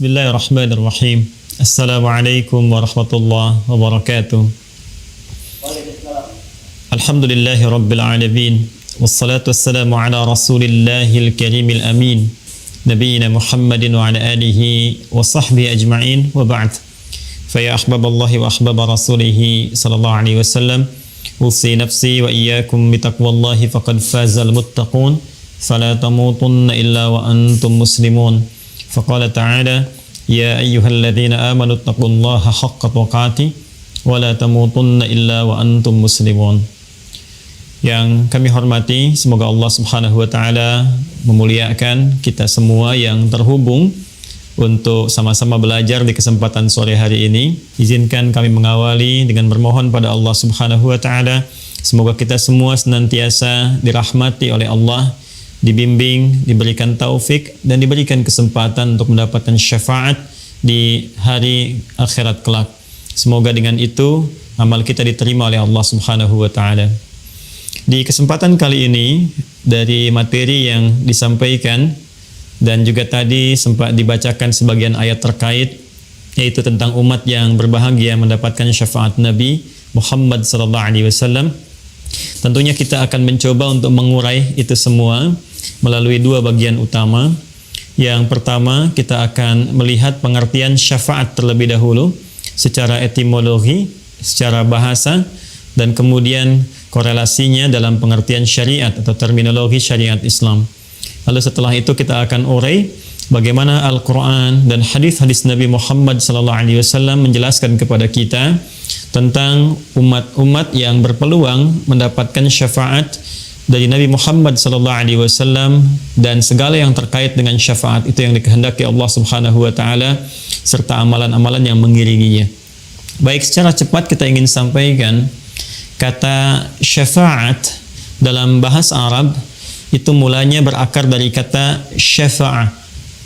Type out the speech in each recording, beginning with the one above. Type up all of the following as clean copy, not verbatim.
Bismillahirrahmanirrahim. Assalamualaikum warahmatullahi wabarakatuh. Alhamdulillahi rabbil alamin. Wassalatu wassalamu ala rasulillahil karimil amin. Nabiyyina Muhammadin wa ala alihi wa sahbihi ajma'in wa ba'd. Faya ahbaballahi wa ahbaba rasulihi sallallahu alaihi wasallam. Usi nafsi wa iyyakum bitaqwallahi faqad fazal muttaqun. Fala tamutunna illa wa antum muslimun. Faqala ta'ala ya ayyuhalladzina amanu taqullaha haqqa tuqatih wa la tamutunna illa wa antum muslimun. Yang kami hormati, semoga Allah Subhanahu wa taala memuliakan kita semua yang terhubung untuk sama-sama belajar di kesempatan sore hari ini. Izinkan kami mengawali dengan bermohon pada Allah Subhanahu wa taala, semoga kita semua senantiasa dirahmati oleh Allah, dibimbing, diberikan taufik, dan diberikan kesempatan untuk mendapatkan syafaat di hari akhirat kelak. Semoga dengan itu amal kita diterima oleh Allah Subhanahu wa taala. Di kesempatan kali ini, dari materi yang disampaikan dan juga tadi sempat dibacakan sebagian ayat terkait, yaitu tentang umat yang berbahagia mendapatkan syafaat Nabi Muhammad SAW. Tentunya kita akan mencoba untuk mengurai itu semua melalui dua bagian utama. Yang pertama, kita akan melihat pengertian syafaat terlebih dahulu secara etimologi, secara bahasa, dan kemudian korelasinya dalam pengertian syariat atau terminologi syariat Islam. Lalu setelah itu kita akan urai bagaimana Al-Quran dan hadis-hadis Nabi Muhammad SAW menjelaskan kepada kita tentang umat-umat yang berpeluang mendapatkan syafaat dari Nabi Muhammad SAW dan segala yang terkait dengan syafaat itu yang dikehendaki Allah Subhanahu wa taala serta amalan-amalan yang mengiringinya. Baik, secara cepat kita ingin sampaikan kata syafaat dalam bahasa Arab itu mulanya berakar dari kata syafa'ah.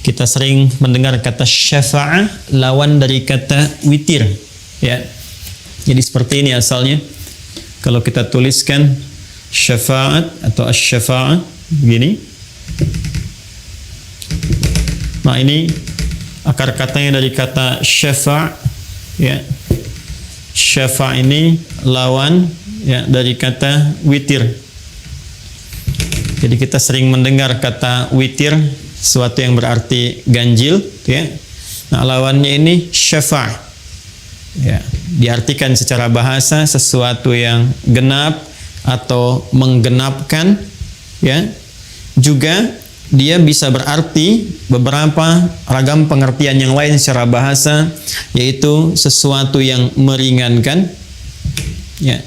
Kita sering mendengar kata syafa'ah lawan dari kata witir, ya. Jadi seperti ini asalnya. Kalau kita tuliskan syafaat atau asy-syafa'ah begini. Nah, ini akar katanya dari kata syafa', ya. Syafa' ini lawan, ya, dari kata witir. Jadi kita sering mendengar kata witir, sesuatu yang berarti ganjil, ya. Nah, lawannya ini syafa', ya. Diartikan secara bahasa sesuatu yang genap atau menggenapkan, ya. Juga dia bisa berarti beberapa ragam pengertian yang lain secara bahasa, yaitu sesuatu yang meringankan, ya.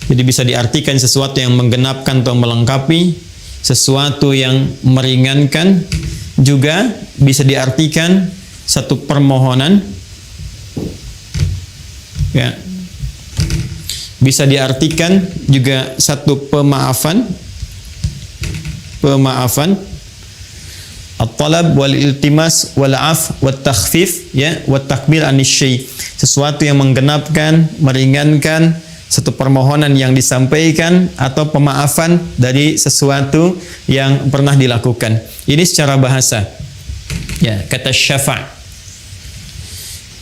Jadi bisa diartikan sesuatu yang menggenapkan atau melengkapi, sesuatu yang meringankan, juga bisa diartikan satu permohonan, ya. Bisa diartikan juga satu pemaafan, at-talab wal iltimas wal af wat takhfif, ya, wat takmil anisy, sesuatu yang menggenapkan, meringankan, satu permohonan yang disampaikan atau pemaafan dari sesuatu yang pernah dilakukan. Ini secara bahasa, ya, kata syafa'.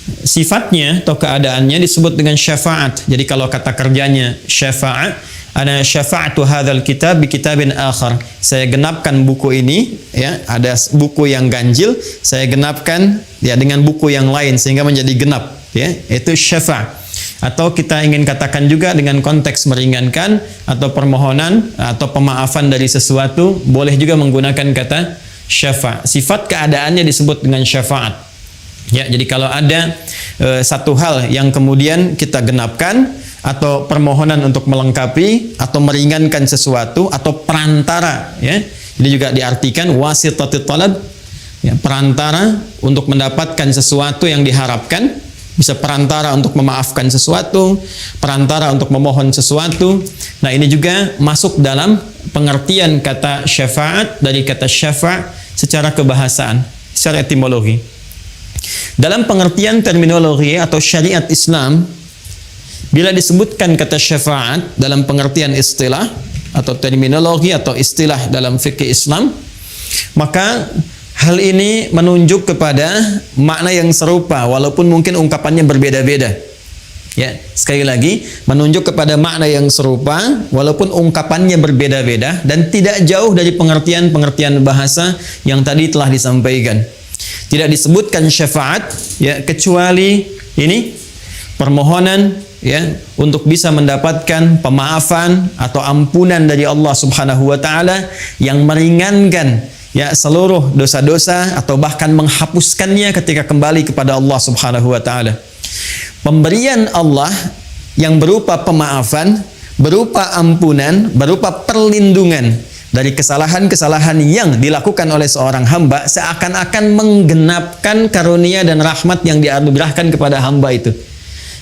Sifatnya atau keadaannya disebut dengan syafaat. Jadi kalau kata kerjanya syafaat, ana syafa'tu hadzal kitab bi kitabin akhar. Saya genapkan buku ini, ya, ada buku yang ganjil, saya genapkan, ya, dengan buku yang lain sehingga menjadi genap, ya. Itu syafa'. Atau kita ingin katakan juga dengan konteks meringankan atau permohonan atau pemaafan dari sesuatu, boleh juga menggunakan kata syafa'. Sifat keadaannya disebut dengan syafaat. Ya, jadi kalau ada satu hal yang kemudian kita genapkan atau permohonan untuk melengkapi atau meringankan sesuatu atau perantara, ya. Ini juga diartikan wasitatut talab, ya, perantara untuk mendapatkan sesuatu yang diharapkan, bisa perantara untuk memaafkan sesuatu, perantara untuk memohon sesuatu. Nah, ini juga masuk dalam pengertian kata syafaat dari kata syafa' secara kebahasaan, secara etimologi. Dalam pengertian terminologi atau syariat Islam, bila disebutkan kata syafaat dalam pengertian istilah atau terminologi atau istilah dalam fikih Islam, maka Hal ini menunjuk kepada makna yang serupa walaupun mungkin ungkapannya berbeda-beda. Ya, sekali lagi menunjuk kepada makna yang serupa walaupun ungkapannya berbeda-beda dan tidak jauh dari pengertian-pengertian bahasa yang tadi telah disampaikan. Tidak disebutkan syafaat ya kecuali ini permohonan ya untuk bisa mendapatkan pemaafan atau ampunan dari Allah Subhanahu wa taala yang meringankan ya seluruh dosa-dosa atau bahkan menghapuskannya ketika kembali kepada Allah Subhanahu wa taala. Pemberian Allah yang berupa pemaafan, berupa ampunan, berupa perlindungan dari kesalahan-kesalahan yang dilakukan oleh seorang hamba seakan-akan menggenapkan karunia dan rahmat yang dianugerahkan kepada hamba itu.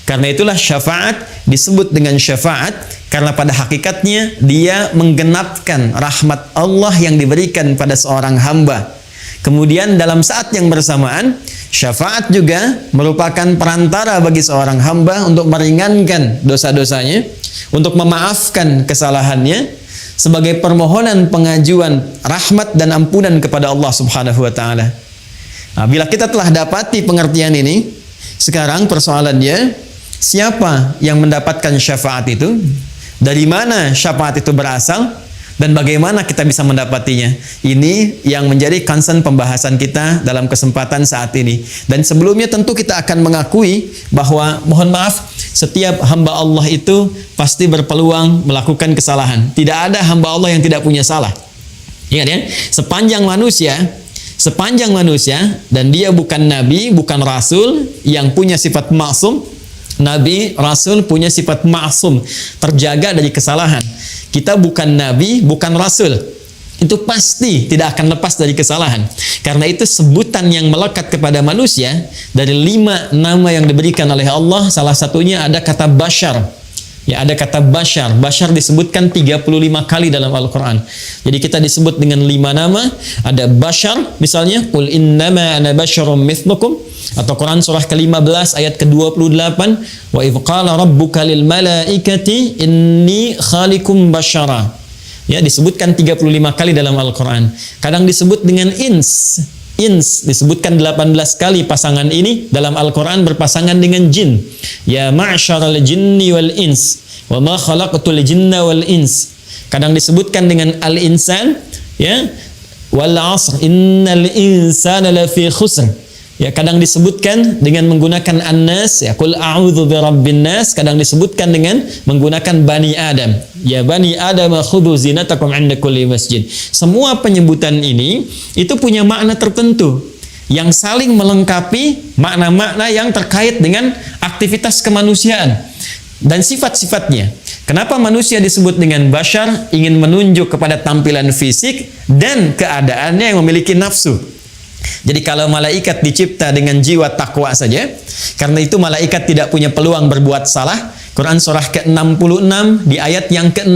Karena itulah syafaat disebut dengan syafaat karena pada hakikatnya dia menggenapkan rahmat Allah yang diberikan pada seorang hamba. Kemudian dalam saat yang bersamaan, syafaat juga merupakan perantara bagi seorang hamba untuk meringankan dosa-dosanya, untuk memaafkan kesalahannya, sebagai permohonan pengajuan rahmat dan ampunan kepada Allah Subhanahu wa taala. Nah, bila kita telah dapati pengertian ini, sekarang persoalannya siapa yang mendapatkan syafaat itu? Dari mana syafaat itu berasal? Dan bagaimana kita bisa mendapatinya? Ini yang menjadi concern pembahasan kita dalam kesempatan saat ini. Dan sebelumnya tentu kita akan mengakui bahwa mohon maaf, setiap hamba Allah itu pasti berpeluang melakukan kesalahan. Tidak ada hamba Allah yang tidak punya salah. Ingat ya, sepanjang manusia dan dia bukan nabi, bukan rasul yang punya sifat maksum. Nabi, rasul punya sifat maksum, terjaga dari kesalahan. Kita bukan nabi, bukan rasul. Itu pasti tidak akan lepas dari kesalahan. Karena itu sebutan yang melekat kepada manusia dari 5 nama yang diberikan oleh Allah, salah satunya ada kata bashar. Ya, ada kata bashar. Bashar disebutkan 35 kali dalam Al-Quran. Jadi kita disebut dengan 5 nama. Ada bashar, misalnya qul innama ana basyarum mithlukum, atau Quran surah ke-15 ayat ke-28, wa idh qala rabbuka lil malaikati inni khaliqum basyara. Ya, disebutkan 35 kali dalam Al-Quran. Kadang disebut dengan ins disebutkan 18 kali. Pasangan ini dalam Al-Quran berpasangan dengan jin. Ya ma'syaral jinni wal ins wa ma khalaqtul jinna wal ins. Kadang disebutkan dengan al-insan, ya, wal 'asr innal insana lafi khusr. Ya, kadang disebutkan dengan menggunakan an-nas, ya, qul a'udzu birabbin nas. Kadang disebutkan dengan menggunakan bani Adam. Ya bani Adam khudhu zinatakum 'inda kulli masjid. Semua penyebutan ini itu punya makna tertentu yang saling melengkapi makna-makna yang terkait dengan aktivitas kemanusiaan dan sifat-sifatnya. Kenapa manusia disebut dengan bashar? Ingin menunjuk kepada tampilan fisik dan keadaannya yang memiliki nafsu. Jadi kalau malaikat dicipta dengan jiwa takwa saja, karena itu malaikat tidak punya peluang berbuat salah. Quran surah ke-66 di ayat yang ke-6.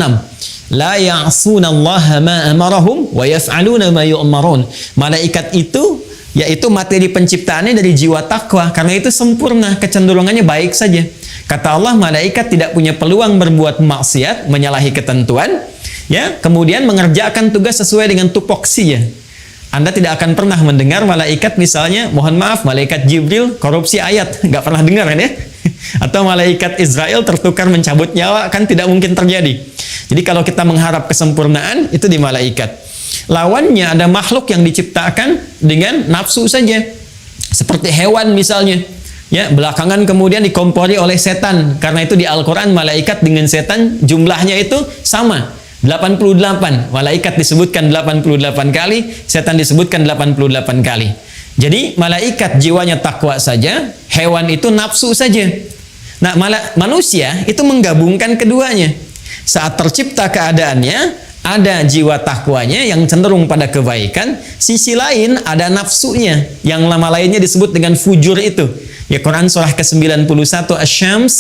La ya'sunallaha ma amarahum wa yaf'aluna ma yu'marun. Malaikat itu yaitu materi penciptaannya dari jiwa takwa, karena itu sempurna, kecenderungannya baik saja. Kata Allah, malaikat tidak punya peluang berbuat maksiat, menyalahi ketentuan, ya, kemudian mengerjakan tugas sesuai dengan tupoksinya. Anda tidak akan pernah mendengar malaikat misalnya, mohon maaf, malaikat Jibril korupsi ayat, nggak pernah dengar kan ya? Atau malaikat Israel tertukar mencabut nyawa, kan tidak mungkin terjadi. Jadi kalau kita mengharap kesempurnaan, itu di malaikat. Lawannya ada makhluk yang diciptakan dengan nafsu saja, seperti hewan misalnya. Ya, belakangan kemudian dikompori oleh setan. Karena itu di Al-Quran malaikat dengan setan jumlahnya itu sama. 88, malaikat disebutkan 88 kali, setan disebutkan 88 kali. Jadi malaikat jiwanya takwa saja, hewan itu nafsu saja. Nah, manusia itu menggabungkan keduanya. Saat tercipta keadaannya, ada jiwa takwanya yang cenderung pada kebaikan, sisi lain ada nafsunya, yang nama lainnya disebut dengan fujur itu. Ya, Quran surah ke-91 Asy-Syams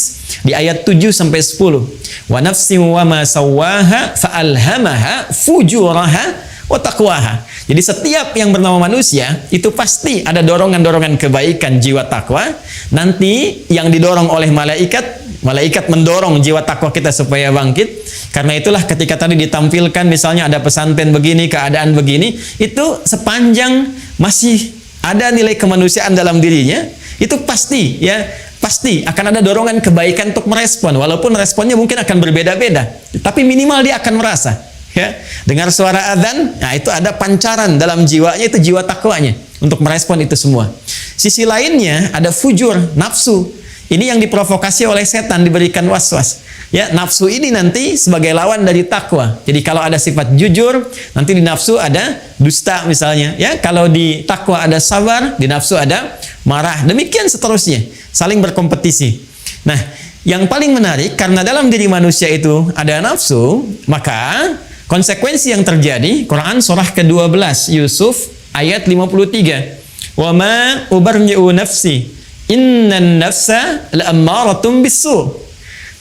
di ayat 7 sampai 10. Wa nafsin wa ma sawwaha fa'alhamaha fujuraha wa taqwaha. Jadi setiap yang bernama manusia itu pasti ada dorongan-dorongan kebaikan, jiwa takwa. Nanti yang didorong oleh malaikat mendorong jiwa takwa kita supaya bangkit. Karena itulah ketika tadi ditampilkan misalnya ada pesantren begini, keadaan begini, itu sepanjang masih ada nilai kemanusiaan dalam dirinya, itu pasti ya, pasti akan ada dorongan kebaikan untuk merespon, walaupun responnya mungkin akan berbeda-beda, tapi minimal dia akan merasa ya, dengar suara adzan, nah itu ada pancaran dalam jiwanya, itu jiwa takwanya untuk merespon itu semua. Sisi lainnya ada fujur, nafsu. Ini yang diprovokasi oleh setan, diberikan was-was. Ya, nafsu ini nanti sebagai lawan dari takwa. Jadi kalau ada sifat jujur, nanti di nafsu ada dusta misalnya. Ya, kalau di takwa ada sabar, di nafsu ada marah. Demikian seterusnya, saling berkompetisi. Nah, yang paling menarik karena dalam diri manusia itu ada nafsu, maka konsekuensi yang terjadi, Quran surah ke-12 Yusuf ayat 53. Wa ma ubarri'u nafsi innan nafsa la'ammaratum bisu.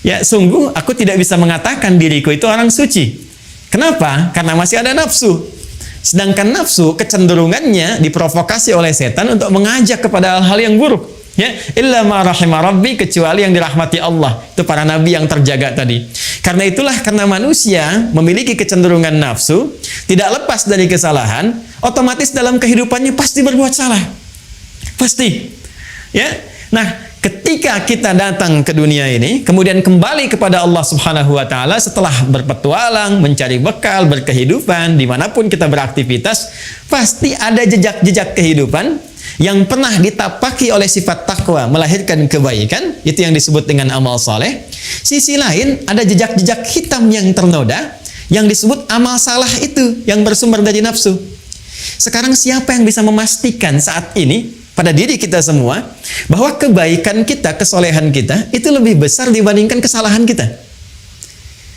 Ya, sungguh aku tidak bisa mengatakan diriku itu orang suci. Kenapa? Karena masih ada nafsu. Sedangkan nafsu kecenderungannya diprovokasi oleh setan untuk mengajak kepada hal-hal yang buruk. Ya, illa ma rahima rabbi, kecuali yang dirahmati Allah. Itu para nabi yang terjaga tadi. Karena itulah, karena manusia memiliki kecenderungan nafsu, tidak lepas dari kesalahan, otomatis dalam kehidupannya pasti berbuat salah. Pasti. Ya. Nah, ketika kita datang ke dunia ini, kemudian kembali kepada Allah Subhanahu wa Ta'ala setelah berpetualang, mencari bekal, berkehidupan, dimanapun kita beraktivitas, pasti ada jejak-jejak kehidupan yang pernah ditapaki oleh sifat takwa, melahirkan kebaikan, itu yang disebut dengan amal saleh. Sisi lain, ada jejak-jejak hitam yang ternoda, yang disebut amal salah itu, yang bersumber dari nafsu. Sekarang siapa yang bisa memastikan saat ini, pada diri kita semua, bahwa kebaikan kita, kesolehan kita itu lebih besar dibandingkan kesalahan kita?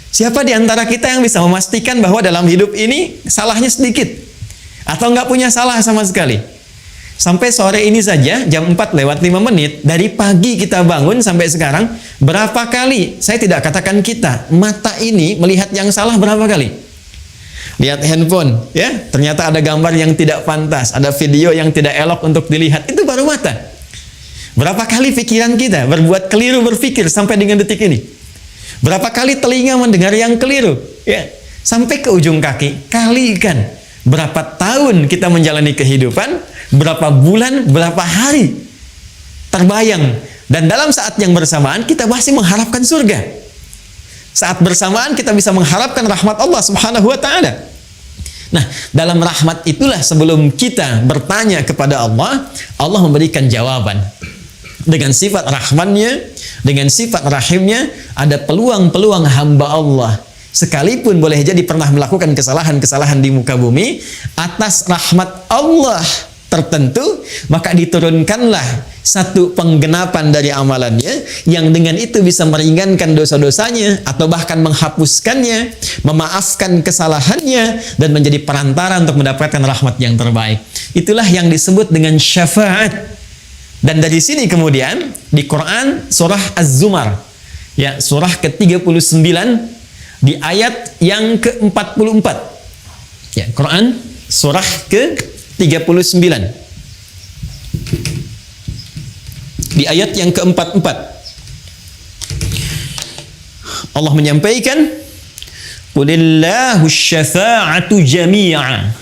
Siapa di antara kita yang bisa memastikan bahwa dalam hidup ini salahnya sedikit atau nggak punya salah sama sekali? Sampai sore ini saja jam 4:05, dari pagi kita bangun sampai sekarang, berapa kali, saya tidak katakan kita, mata ini melihat yang salah berapa kali? Lihat handphone, ya, ternyata ada gambar yang tidak pantas, ada video yang tidak elok untuk dilihat, itu baru mata. Berapa kali pikiran kita berbuat keliru berpikir sampai dengan detik ini? Berapa kali telinga mendengar yang keliru? Ya, sampai ke ujung kaki, kalikan berapa tahun kita menjalani kehidupan, berapa bulan, berapa hari terbayang, dan dalam saat yang bersamaan kita masih mengharapkan surga. Saat bersamaan kita bisa mengharapkan rahmat Allah Subhanahu wa Ta'ala. Nah, dalam rahmat itulah sebelum kita bertanya kepada Allah, Allah memberikan jawaban. Dengan sifat rahmannya, dengan sifat rahimnya, ada peluang-peluang hamba Allah, sekalipun boleh jadi pernah melakukan kesalahan-kesalahan di muka bumi, atas rahmat Allah tertentu, maka diturunkanlah satu penggenapan dari amalannya, yang dengan itu bisa meringankan dosa-dosanya, atau bahkan menghapuskannya, memaafkan kesalahannya, dan menjadi perantara untuk mendapatkan rahmat yang terbaik. Itulah yang disebut dengan syafaat. Dan dari sini kemudian di Quran surah Az-Zumar, ya, surah ke-39 di ayat yang ke-44. Ya, Quran surah ke-39 di ayat yang ke-44, Allah menyampaikan, qulillahu syafa'atu jami'a.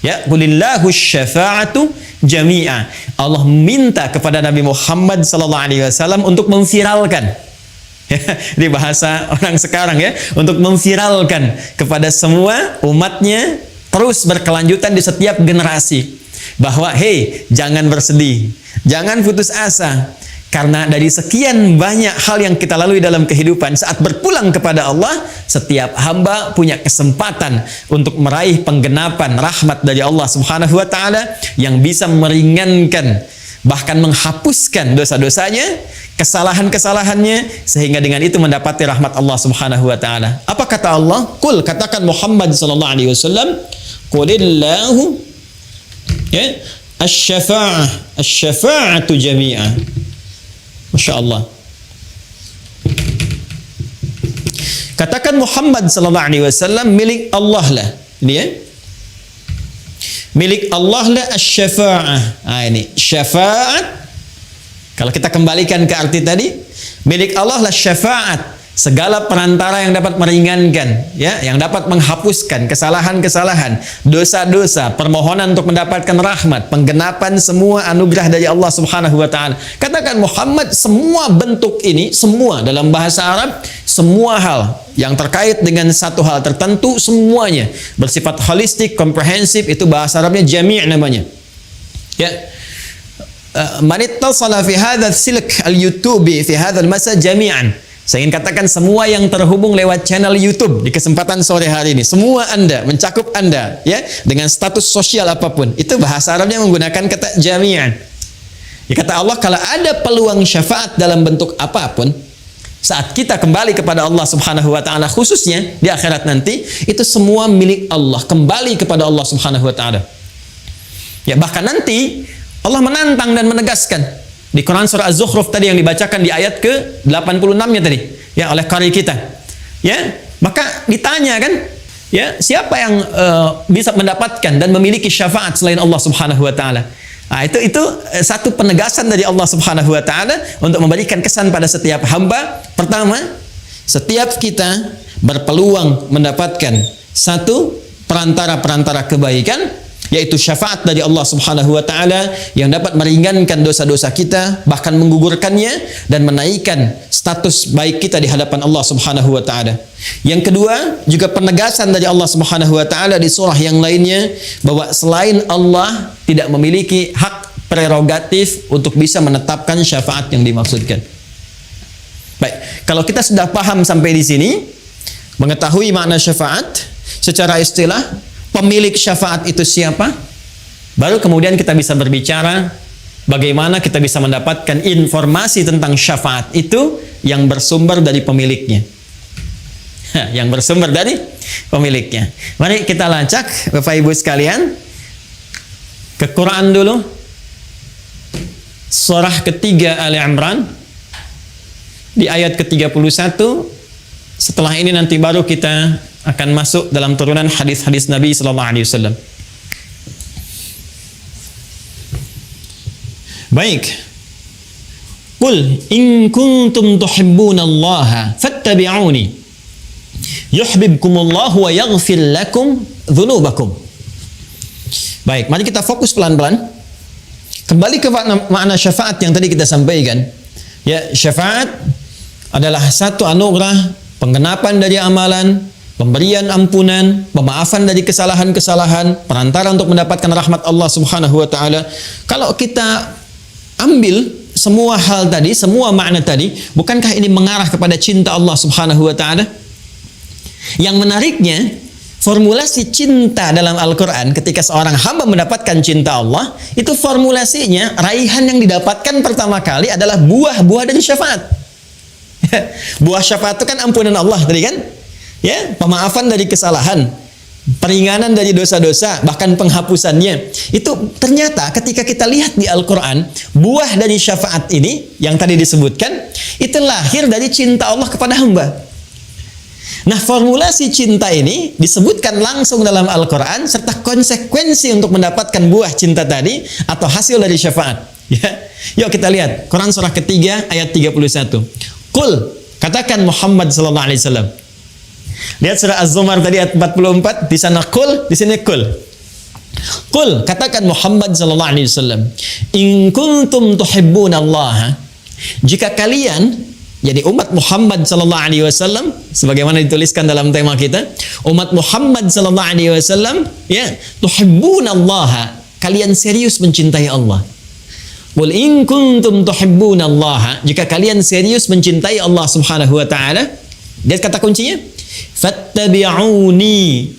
Ya, qulillahu syafa'atu jami'a. Allah minta kepada Nabi Muhammad sallallahu alaihi wasallam untuk memviralkan. Ini bahasa orang sekarang, ya, untuk memviralkan kepada semua umatnya, terus berkelanjutan di setiap generasi, bahwa hey, jangan bersedih, jangan putus asa, karena dari sekian banyak hal yang kita lalui dalam kehidupan, saat berpulang kepada Allah, setiap hamba punya kesempatan untuk meraih penggenapan rahmat dari Allah Subhanahu wa Ta'ala, yang bisa meringankan, bahkan menghapuskan dosa-dosanya, kesalahan-kesalahannya, sehingga dengan itu mendapati rahmat Allah Subhanahu wa Ta'ala. Apa kata Allah? Qul, katakan Muhammad sallallahu alaihi wasallam, qulillahu, ya, asy-syafa'atu jami'a. Masya Allah. Katakan Muhammad sallallahu alaihi wasallam, milik Allah lah. Ini, ya, milik Allah lah asy-syafa'ah. Nah, ini syafaat. Kalau kita kembalikan ke arti tadi, milik Allah lah syafaat, segala perantara yang dapat meringankan, ya, yang dapat menghapuskan kesalahan-kesalahan, dosa-dosa, permohonan untuk mendapatkan rahmat, penggenapan semua anugerah dari Allah Subhanahu wa taala. Katakan Muhammad, semua bentuk ini, semua dalam bahasa Arab, semua hal yang terkait dengan satu hal tertentu, semuanya bersifat holistik, komprehensif, itu bahasa Arabnya jami' namanya. Ya. Man ittasala fi hadzal silk al-yutubi fi hadzal masa jami'an. Saya ingin katakan semua yang terhubung lewat channel YouTube di kesempatan sore hari ini, semua Anda, mencakup Anda, ya, dengan status sosial apapun, itu bahasa Arabnya menggunakan kata jami'an. Ya, kata Allah, kalau ada peluang syafaat dalam bentuk apapun, saat kita kembali kepada Allah Subhanahu wa taala, khususnya di akhirat nanti, itu semua milik Allah, kembali kepada Allah Subhanahu wa taala. Ya, bahkan nanti Allah menantang dan menegaskan di Quran surah Az-Zukhruf tadi yang dibacakan di ayat ke-86-nya tadi, ya, oleh qari kita. Ya, maka ditanya kan, ya, siapa yang bisa mendapatkan dan memiliki syafaat selain Allah Subhanahu wa taala? Nah, itu satu penegasan dari Allah Subhanahu wa taala untuk memberikan kesan pada setiap hamba. Pertama, setiap kita berpeluang mendapatkan satu perantara-perantara kebaikan, yaitu syafaat dari Allah Subhanahu wa taala yang dapat meringankan dosa-dosa kita, bahkan menggugurkannya dan menaikkan status baik kita di hadapan Allah Subhanahu wa taala. Yang kedua, juga penegasan dari Allah Subhanahu wa taala di surah yang lainnya bahwa selain Allah tidak memiliki hak prerogatif untuk bisa menetapkan syafaat yang dimaksudkan. Baik, kalau kita sudah paham sampai di sini, mengetahui makna syafaat secara istilah, pemilik syafaat itu siapa? Baru kemudian kita bisa berbicara bagaimana kita bisa mendapatkan informasi tentang syafaat itu yang bersumber dari pemiliknya. Yang bersumber dari pemiliknya. Mari kita lacak Bapak Ibu sekalian ke Quran dulu. Surah ketiga Ali Imran di ayat ke-31. Setelah ini nanti baru kita akan masuk dalam turunan hadis-hadis Nabi sallallahu alaihi wasallam. Baik. Qul in kuntum tuhibbunallaha fattabi'uni yuhibbukumullahu wa yaghfir lakum dzunubakum. Baik, mari kita fokus pelan-pelan. Kembali ke makna syafaat yang tadi kita sampaikan. Ya, syafaat adalah satu anugerah, penggenapan dari amalan, pemberian ampunan, pemaafan dari kesalahan-kesalahan, perantara untuk mendapatkan rahmat Allah Subhanahu wa taala. Kalau kita ambil semua hal tadi, semua makna tadi, bukankah ini mengarah kepada cinta Allah Subhanahu wa taala? Yang menariknya, formulasi cinta dalam Al-Qur'an ketika seorang hamba mendapatkan cinta Allah, itu formulasinya, raihan yang didapatkan pertama kali adalah buah-buah dari syafaat. Buah syafaat itu kan ampunan Allah tadi kan? Ya, pemaafan dari kesalahan, peringanan dari dosa-dosa, bahkan penghapusannya. Itu ternyata ketika kita lihat di Al-Quran, buah dari syafaat ini yang tadi disebutkan, itu lahir dari cinta Allah kepada hamba. Nah, formulasi cinta ini disebutkan langsung dalam Al-Quran serta konsekuensi untuk mendapatkan buah cinta tadi atau hasil dari syafaat. Ya. Yuk kita lihat Quran surah ketiga ayat 31. Qul, katakan Muhammad sallallahu alaihi wasallam. Lihat surah Az-Zumar tadi ayat 44, di sana qul, di sini qul. Qul, katakan Muhammad sallallahu alaihi wasallam, in kuntum tuhibbunallaha, jika kalian, jadi umat Muhammad sallallahu alaihi wasallam, sebagaimana dituliskan dalam tema kita, umat Muhammad sallallahu alaihi wasallam, ya, tuhibbunallaha, kalian serius mencintai Allah. Qul in kuntum tuhibbunallaha, jika kalian serius mencintai Allah Subhanahu wa taala, lihat kata kuncinya, fattabi'uni,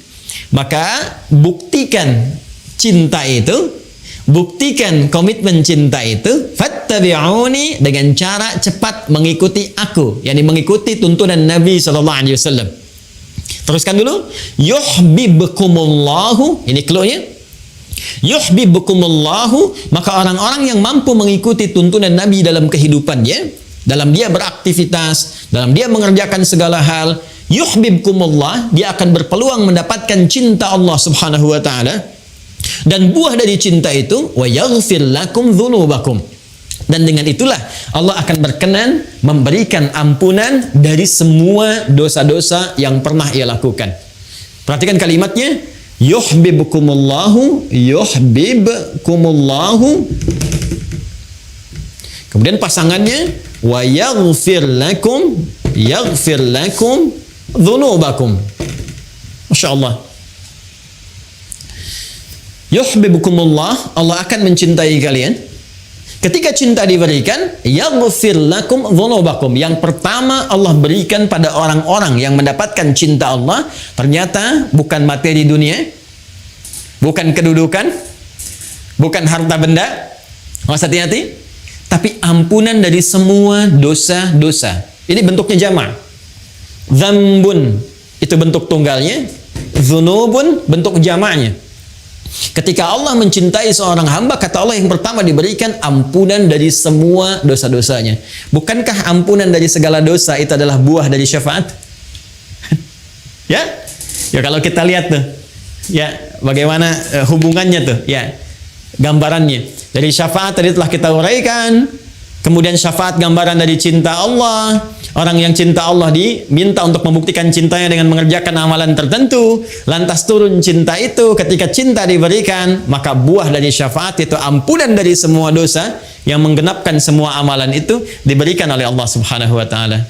maka buktikan cinta itu, buktikan komitmen cinta itu, fattabi'uni, dengan cara cepat mengikuti aku, yakni mengikuti tuntunan Nabi sallallahu alaihi wasallam. Teruskan dulu, yuhibbukumullahu, ini clue-nya. Yuhibbukumullahu, maka orang-orang yang mampu mengikuti tuntunan Nabi dalam kehidupannya, dalam dia beraktivitas, dalam dia mengerjakan segala hal, yuhibbukumullah, dia akan berpeluang mendapatkan cinta Allah Subhanahu wa taala. Dan buah dari cinta itu, wa yaghfir lakum dzunubakum, Dan dengan itulah Allah akan berkenan memberikan ampunan dari semua dosa-dosa yang pernah ia lakukan. Perhatikan kalimatnya, yuhibbukumullahu yuhibbukumullahu. Kemudian pasangannya, wa yaghfir lakum dzunubakum. Masya Allah. Yuhibbukumullah, Allah akan mencintai kalian. Ketika cinta diberikan, yaghfir lakum dzunubakum. Yang pertama Allah berikan pada orang-orang yang mendapatkan cinta Allah, ternyata bukan materi dunia, bukan kedudukan, bukan harta benda. Awas hati-hati. Tapi ampunan dari semua dosa-dosa. Ini bentuknya jamak. Dzambun itu bentuk tunggalnya, dzunubun bentuk jamaknya. Ketika Allah mencintai seorang hamba, kata Allah yang pertama diberikan ampunan dari semua dosa-dosanya. Bukankah ampunan dari segala dosa itu adalah buah dari syafaat? Ya? Ya kalau kita lihat tuh, ya bagaimana hubungannya tuh, ya gambarannya. Dari syafaat tadi telah kita uraikan. Kemudian syafaat gambaran dari cinta Allah. Orang yang cinta Allah diminta untuk membuktikan cintanya dengan mengerjakan amalan tertentu. Lantas turun cinta itu. Ketika cinta diberikan, maka buah dari syafaat itu ampunan dari semua dosa yang menggenapkan semua amalan itu diberikan oleh Allah Subhanahu wa taala.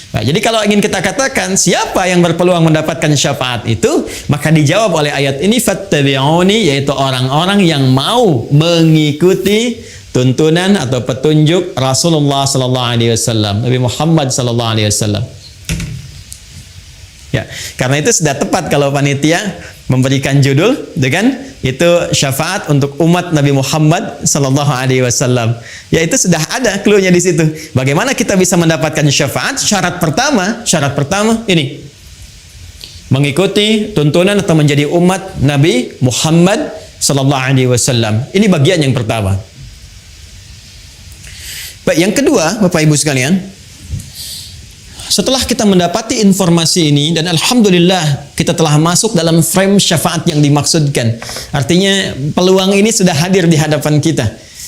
Nah, jadi kalau ingin kita katakan siapa yang berpeluang mendapatkan syafaat itu, maka dijawab oleh ayat ini, fattabi'uni, yaitu orang-orang yang mau mengikuti tuntunan atau petunjuk Rasulullah sallallahu alaihi wasallam, Nabi Muhammad sallallahu alaihi wasallam. Ya, karena itu sudah tepat kalau panitia memberikan judul dengan itu syafaat untuk umat Nabi Muhammad sallallahu alaihi wasallam. Ya, itu sudah ada clue-nya di situ. Bagaimana kita bisa mendapatkan syafaat? Syarat pertama ini. Mengikuti tuntunan atau menjadi umat Nabi Muhammad sallallahu alaihi wasallam. Ini bagian yang pertama. Baik, yang kedua, Bapak Ibu sekalian, setelah kita mendapati informasi ini dan alhamdulillah kita telah masuk dalam frame syafaat yang dimaksudkan. Artinya peluang ini sudah hadir di hadapan kita.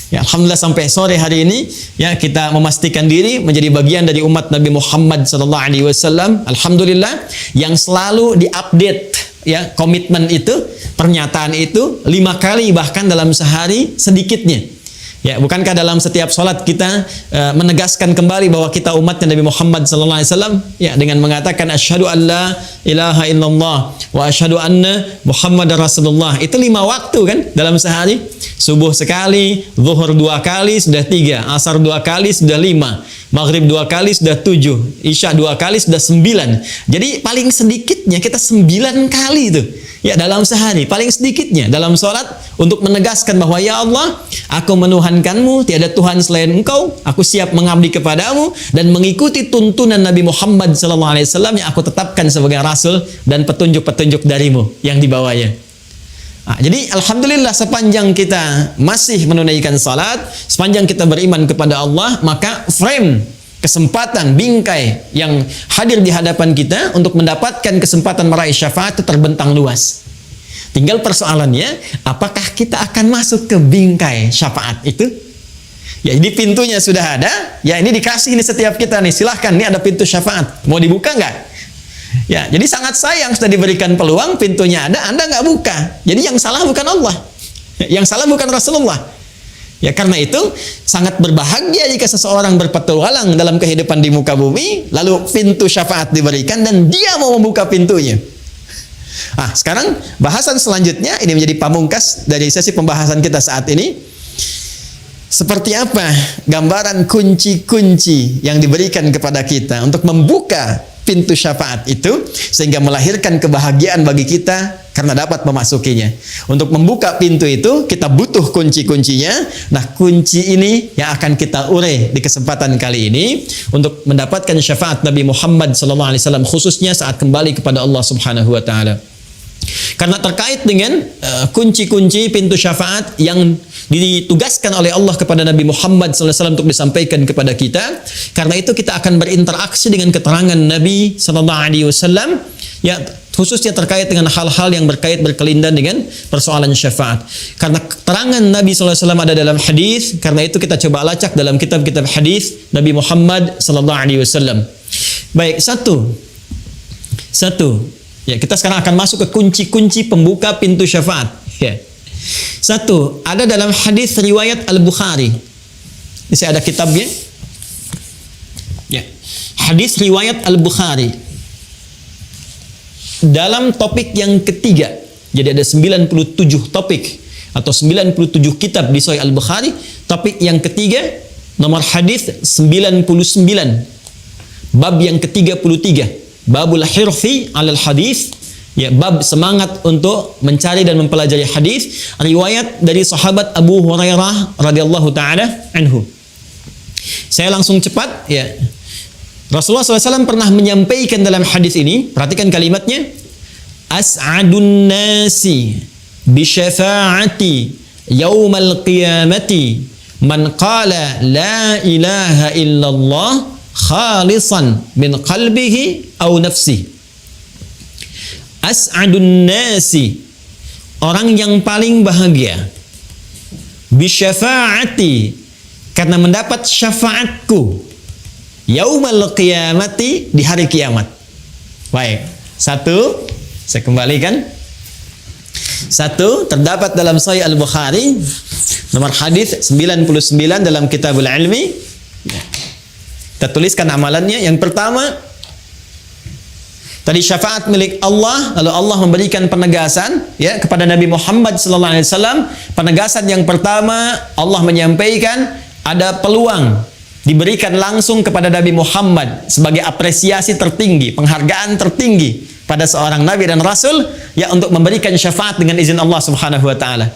Ya, alhamdulillah sampai sore hari ini ya kita memastikan diri menjadi bagian dari umat Nabi Muhammad sallallahu alaihi wasallam. Alhamdulillah yang selalu diupdate ya komitmen itu, pernyataan itu 5 kali bahkan dalam sehari sedikitnya. Ya, bukankah dalam setiap sholat kita menegaskan kembali bahwa kita umatnya Nabi Muhammad sallallahu alaihi wasallam ya dengan mengatakan asyhadu an la ilaha illallah wa asyhadu anna Muhammadar Rasulullah. Itu 5 waktu kan dalam sehari. Subuh sekali, zuhur 2 kali sudah 3, asar 2 kali sudah 5, maghrib 2 kali sudah 7, isya 2 kali sudah 9. Jadi paling sedikitnya kita 9 kali itu. Ya, dalam sehari, paling sedikitnya dalam sholat untuk menegaskan bahwa ya Allah, aku menuhankanmu, tiada Tuhan selain Engkau, aku siap mengabdi kepadamu dan mengikuti tuntunan Nabi Muhammad SAW yang aku tetapkan sebagai Rasul dan petunjuk-petunjuk darimu yang dibawanya. Nah, jadi alhamdulillah sepanjang kita masih menunaikan salat, sepanjang kita beriman kepada Allah, maka frame kesempatan bingkai yang hadir di hadapan kita untuk mendapatkan kesempatan meraih syafaat itu terbentang luas. Tinggal persoalannya, apakah kita akan masuk ke bingkai syafaat itu? Ya, jadi pintunya sudah ada. Ya, ini dikasih ini setiap kita nih. Silahkan, ini ada pintu syafaat. Mau dibuka nggak? Ya, jadi sangat sayang sudah diberikan peluang, pintunya ada, Anda nggak buka. Jadi yang salah bukan Allah, yang salah bukan Rasulullah. Ya, karena itu sangat berbahagia jika seseorang berpetualang dalam kehidupan di muka bumi, lalu pintu syafaat diberikan dan dia mau membuka pintunya. Ah, sekarang bahasan selanjutnya ini menjadi pamungkas dari sesi pembahasan kita saat ini. Seperti apa gambaran kunci-kunci yang diberikan kepada kita untuk membuka pintu syafaat itu sehingga melahirkan kebahagiaan bagi kita karena dapat memasukinya. Untuk membuka pintu itu kita butuh kunci-kuncinya. Nah, kunci ini yang akan kita urai di kesempatan kali ini untuk mendapatkan syafaat Nabi Muhammad SAW khususnya saat kembali kepada Allah Subhanahu wa taala. Karena terkait dengan kunci-kunci pintu syafaat yang ditugaskan oleh Allah kepada Nabi Muhammad SAW untuk disampaikan kepada kita. Karena itu kita akan berinteraksi dengan keterangan Nabi SAW. Ya, khususnya terkait dengan hal-hal yang berkelindan dengan persoalan syafaat. Karena keterangan Nabi SAW ada dalam hadis, karena itu kita coba lacak dalam kitab-kitab hadis Nabi Muhammad SAW. Baik, satu. Ya, kita sekarang akan masuk ke kunci-kunci pembuka pintu syafaat. Ya. Satu, ada dalam hadis riwayat Al-Bukhari. Ini saya ada kitabnya. Ya. Hadis riwayat Al-Bukhari. Dalam topik yang ketiga, jadi ada 97 topik atau 97 kitab di Sahih Al-Bukhari. Topik yang ketiga, nomor hadis 99, bab yang ke-33, babul hirfi 'alal hadis, ya, bab semangat untuk mencari dan mempelajari hadis, riwayat dari sahabat Abu Hurairah radhiyallahu taala anhu. Saya langsung cepat, ya. Rasulullah SAW pernah menyampaikan dalam hadis ini, perhatikan kalimatnya, as'adun nasi bi syafa'ati yaumal qiyamati man qala la ilaha illallah khalisan min qalbihi aw nafsihi. As'adun nasi, orang yang paling bahagia, bi syafa'ati, karena mendapat syafaatku, yaumal qiyamati, di hari kiamat. Baik, satu, saya kembalikan. Satu, terdapat dalam Sahih Al-Bukhari, nomor hadis 99 dalam Kitabul Ilmi. Kita tuliskan amalannya. Yang pertama, tadi syafaat milik Allah, lalu Allah memberikan penegasan, ya, kepada Nabi Muhammad SAW. Penegasan yang pertama, Allah menyampaikan ada peluang diberikan langsung kepada Nabi Muhammad sebagai apresiasi tertinggi, penghargaan tertinggi pada seorang nabi dan rasul, ya, untuk memberikan syafaat dengan izin Allah Subhanahu wa taala.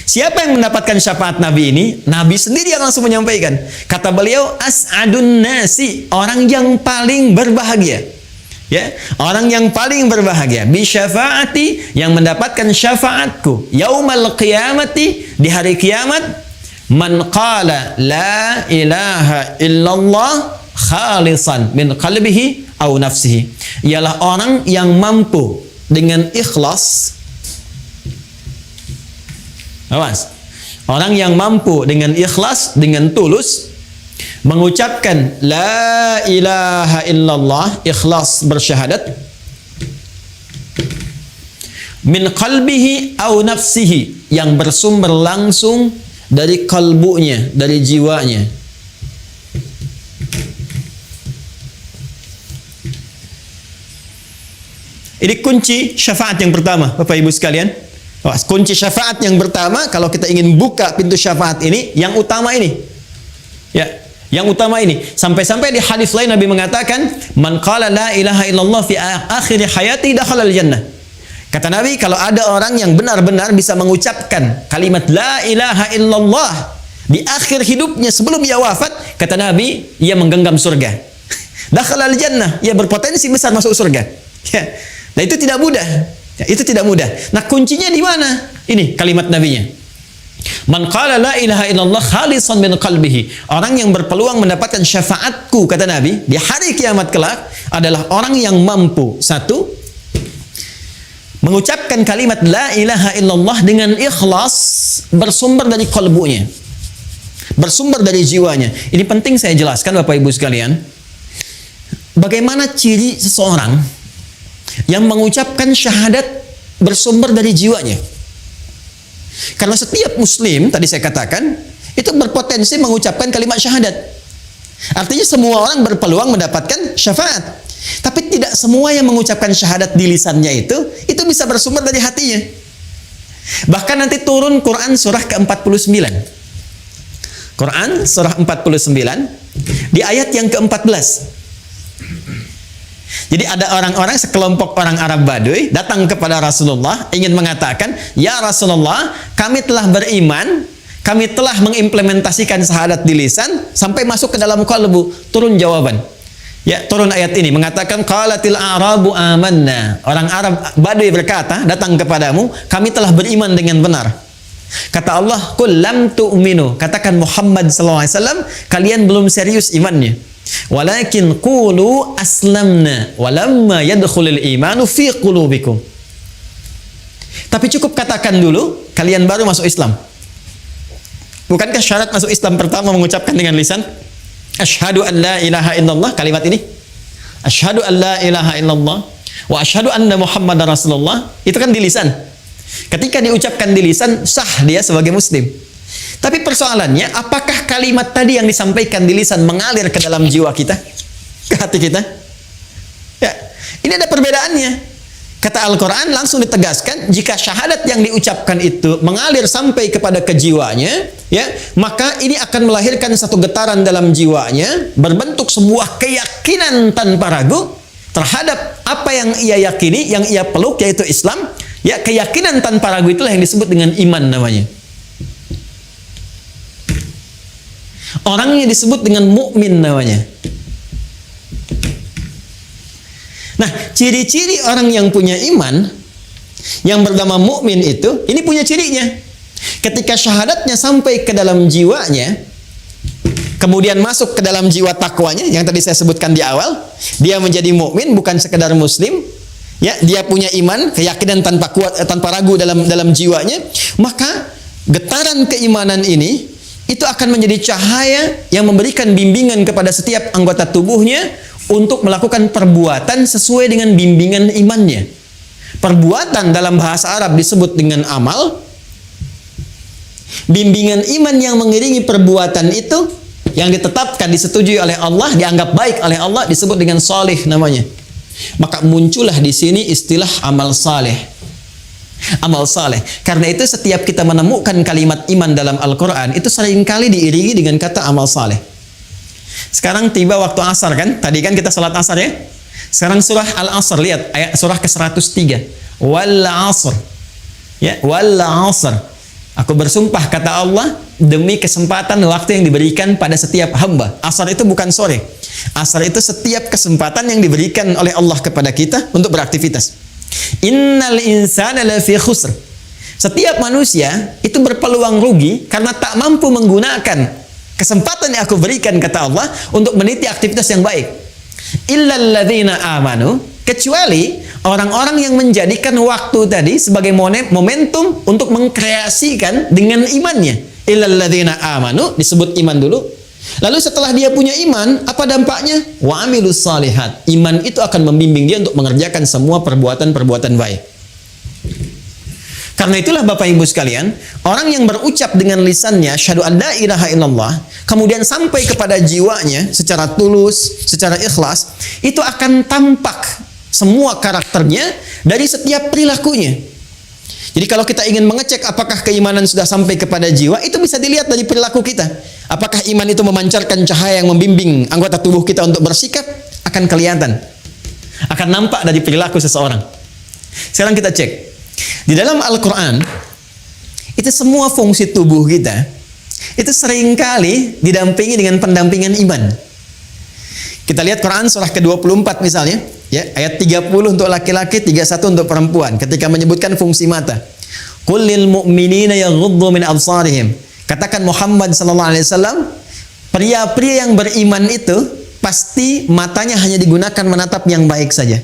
Siapa yang mendapatkan syafaat Nabi ini? Nabi sendiri yang langsung menyampaikan. Kata beliau, as'adun nasi, orang yang paling berbahagia. Ya, orang yang paling berbahagia, bi syafaati, yang mendapatkan syafaatku, yaumal qiyamati, di hari kiamat, man qala la ilaha illallah khalisan min qalbihi aw nafsihi, ialah orang yang mampu dengan ikhlas. Awas, orang yang mampu dengan ikhlas, dengan tulus mengucapkan la ilaha illallah, ikhlas bersyahadat, min qalbihi aw nafsihi, yang bersumber langsung dari kalbunya, dari jiwanya. Ini kunci syafaat yang pertama, Bapak Ibu sekalian. Kunci syafaat yang pertama, kalau kita ingin buka pintu syafaat ini, yang utama ini. Ya, yang utama ini. Sampai-sampai di hadis lain Nabi mengatakan, man qala la ilaha illallah fi akhir hayati dakhala al-jannah. Kata Nabi, kalau ada orang yang benar-benar bisa mengucapkan kalimat la ilaha illallah di akhir hidupnya sebelum ia wafat, kata Nabi, ia menggenggam surga. Dakhala al-jannah, ia berpotensi besar masuk surga. Ya. Nah, itu tidak mudah. Ya, itu tidak mudah. Nah, kuncinya di mana? Ini kalimat nabinya. Man qala la ilaha illallah khalisan min qalbihi. Orang yang berpeluang mendapatkan syafaatku, kata Nabi, di hari kiamat kelak adalah orang yang mampu, satu, mengucapkan kalimat la ilaha illallah dengan ikhlas, bersumber dari kalbunya, bersumber dari jiwanya. Ini penting saya jelaskan, Bapak Ibu sekalian. Bagaimana ciri seseorang yang mengucapkan syahadat bersumber dari jiwanya? Karena setiap muslim, tadi saya katakan, itu berpotensi mengucapkan kalimat syahadat. Artinya semua orang berpeluang mendapatkan syafaat. Tapi tidak semua yang mengucapkan syahadat di lisannya itu bisa bersumber dari hatinya. Bahkan nanti turun Quran surah ke-49. Quran surah 49 di ayat yang ke-14. Jadi ada orang-orang, sekelompok orang Arab Baduy datang kepada Rasulullah ingin mengatakan, "Ya Rasulullah, kami telah beriman, kami telah mengimplementasikan syahadat di lisan sampai masuk ke dalam kalbu." Turun jawaban. Ya, turun ayat ini mengatakan, qalatil a'rabu amanna. Orang Arab Baduy berkata, datang kepadamu, kami telah beriman dengan benar. Kata Allah, qul lam tu'minu. Katakan Muhammad SAW, kalian belum serius imannya. Walakin qulu aslamna walamma yadkhulul imanu fi qulubikum. Tapi cukup katakan dulu kalian baru masuk Islam. Bukankah syarat masuk Islam pertama mengucapkan dengan lisan? Asyhadu an la ilaha illallah, kalimat ini. Asyhadu an la ilaha illallah wa asyhadu anna Muhammadar Rasulullah. Itu kan di lisan. Ketika diucapkan di lisan, sah dia sebagai muslim. Tapi persoalannya, apakah kalimat tadi yang disampaikan di lisan mengalir ke dalam jiwa kita? Ke hati kita? Ya, ini ada perbedaannya. Kata Al-Quran langsung ditegaskan, jika syahadat yang diucapkan itu mengalir sampai kepada kejiwanya, ya, maka ini akan melahirkan satu getaran dalam jiwanya, berbentuk sebuah keyakinan tanpa ragu terhadap apa yang ia yakini, yang ia peluk, yaitu Islam. Ya, keyakinan tanpa ragu itulah yang disebut dengan iman namanya. Orangnya disebut dengan mukmin namanya. Nah, ciri-ciri orang yang punya iman, yang bernama mukmin itu, ini punya cirinya. Ketika syahadatnya sampai ke dalam jiwanya, kemudian masuk ke dalam jiwa takwanya, yang tadi saya sebutkan di awal, dia menjadi mukmin bukan sekedar muslim, ya, dia punya iman, keyakinan tanpa ragu dalam jiwanya, maka getaran keimanan ini itu akan menjadi cahaya yang memberikan bimbingan kepada setiap anggota tubuhnya untuk melakukan perbuatan sesuai dengan bimbingan imannya. Perbuatan dalam bahasa Arab disebut dengan amal. Bimbingan iman yang mengiringi perbuatan itu, yang ditetapkan, disetujui oleh Allah, dianggap baik oleh Allah, disebut dengan salih namanya. Maka muncullah di sini istilah amal saleh. Amal saleh. Karena itu setiap kita menemukan kalimat iman dalam Al-Quran, itu seringkali diiringi dengan kata amal saleh. Sekarang tiba waktu asar kan? Tadi kan kita salat asar ya? Sekarang surah Al-Asr, lihat ayat surah ke-103. Wal asr. Ya, wal asr. Aku bersumpah kata Allah demi kesempatan waktu yang diberikan pada setiap hamba. Asar itu bukan sore. Asar itu setiap kesempatan yang diberikan oleh Allah kepada kita untuk beraktivitas. Innal insana lafi khusr. Setiap manusia itu berpeluang rugi karena tak mampu menggunakan kesempatan yang aku berikan, kata Allah, untuk meniti aktivitas yang baik. Illal ladzina amanu, kecuali orang-orang yang menjadikan waktu tadi sebagai momentum untuk mengkreasikan dengan imannya. Illal ladzina amanu, disebut iman dulu. Lalu setelah dia punya iman, apa dampaknya? Wa amilus salihat. Iman itu akan membimbing dia untuk mengerjakan semua perbuatan-perbuatan baik. Karena itulah Bapak Ibu sekalian, orang yang berucap dengan lisannya syahadu an la ilaha illallah, kemudian sampai kepada jiwanya secara tulus, secara ikhlas, itu akan tampak semua karakternya dari setiap perilakunya. Jadi kalau kita ingin mengecek apakah keimanan sudah sampai kepada jiwa, itu bisa dilihat dari perilaku kita. Apakah iman itu memancarkan cahaya yang membimbing anggota tubuh kita untuk bersikap, akan kelihatan. Akan nampak dari perilaku seseorang. Sekarang kita cek. Di dalam Al-Quran, itu semua fungsi tubuh kita, itu seringkali didampingi dengan pendampingan iman. Kita lihat Quran surah ke-24 misalnya, ya, ayat 30 untuk laki-laki, 31 untuk perempuan, ketika menyebutkan fungsi mata. Qul lil mu'minina yaghuddu min absarihim. Katakan Muhammad sallallahu alaihi wasallam, pria-pria yang beriman itu pasti matanya hanya digunakan menatap yang baik saja.